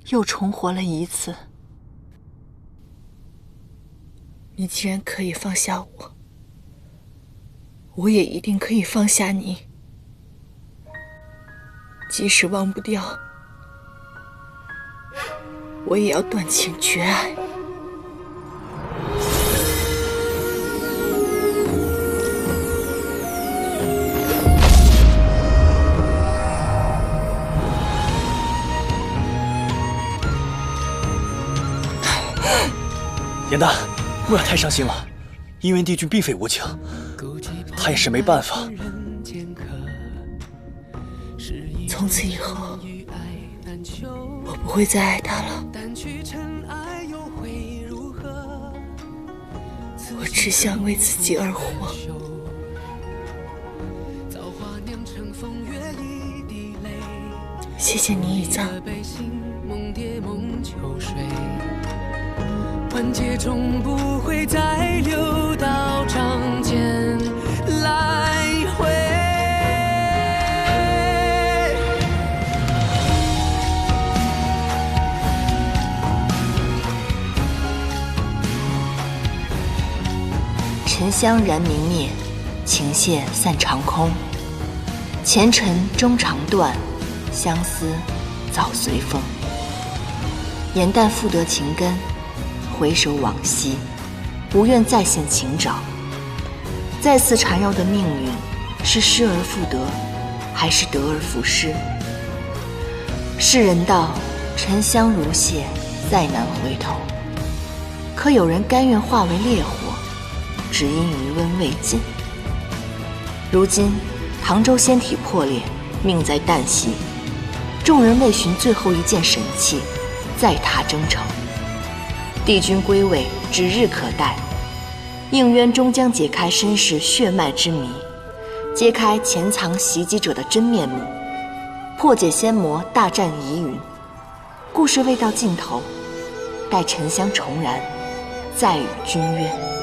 又重活了一次。你既然可以放下我，我也一定可以放下你。即使忘不掉，我也要断情绝爱。严丹，不要太伤心了，姻缘帝君并非无情，他也是没办法。从此以后，我不会再爱他了。我只想为自己而活。谢谢你，以藏。万劫终不会再流到掌间来回。沉香燃明灭，情线散长空。前尘终肠断，相思早随风。眼淡复得情根，回首往昔，不愿再现情沼。再次缠绕的命运，是失而复得，还是得而复失？世人道沉香如屑，再难回头。可有人甘愿化为烈火，只因余温未尽。如今唐州仙体破裂，命在旦夕，众人为寻最后一件神器，再踏征程。帝君归位指日可待，应渊终将解开身世血脉之谜，揭开潜藏袭击者的真面目，破解仙魔大战疑云。故事未到尽头，待沉香重燃，再与君约。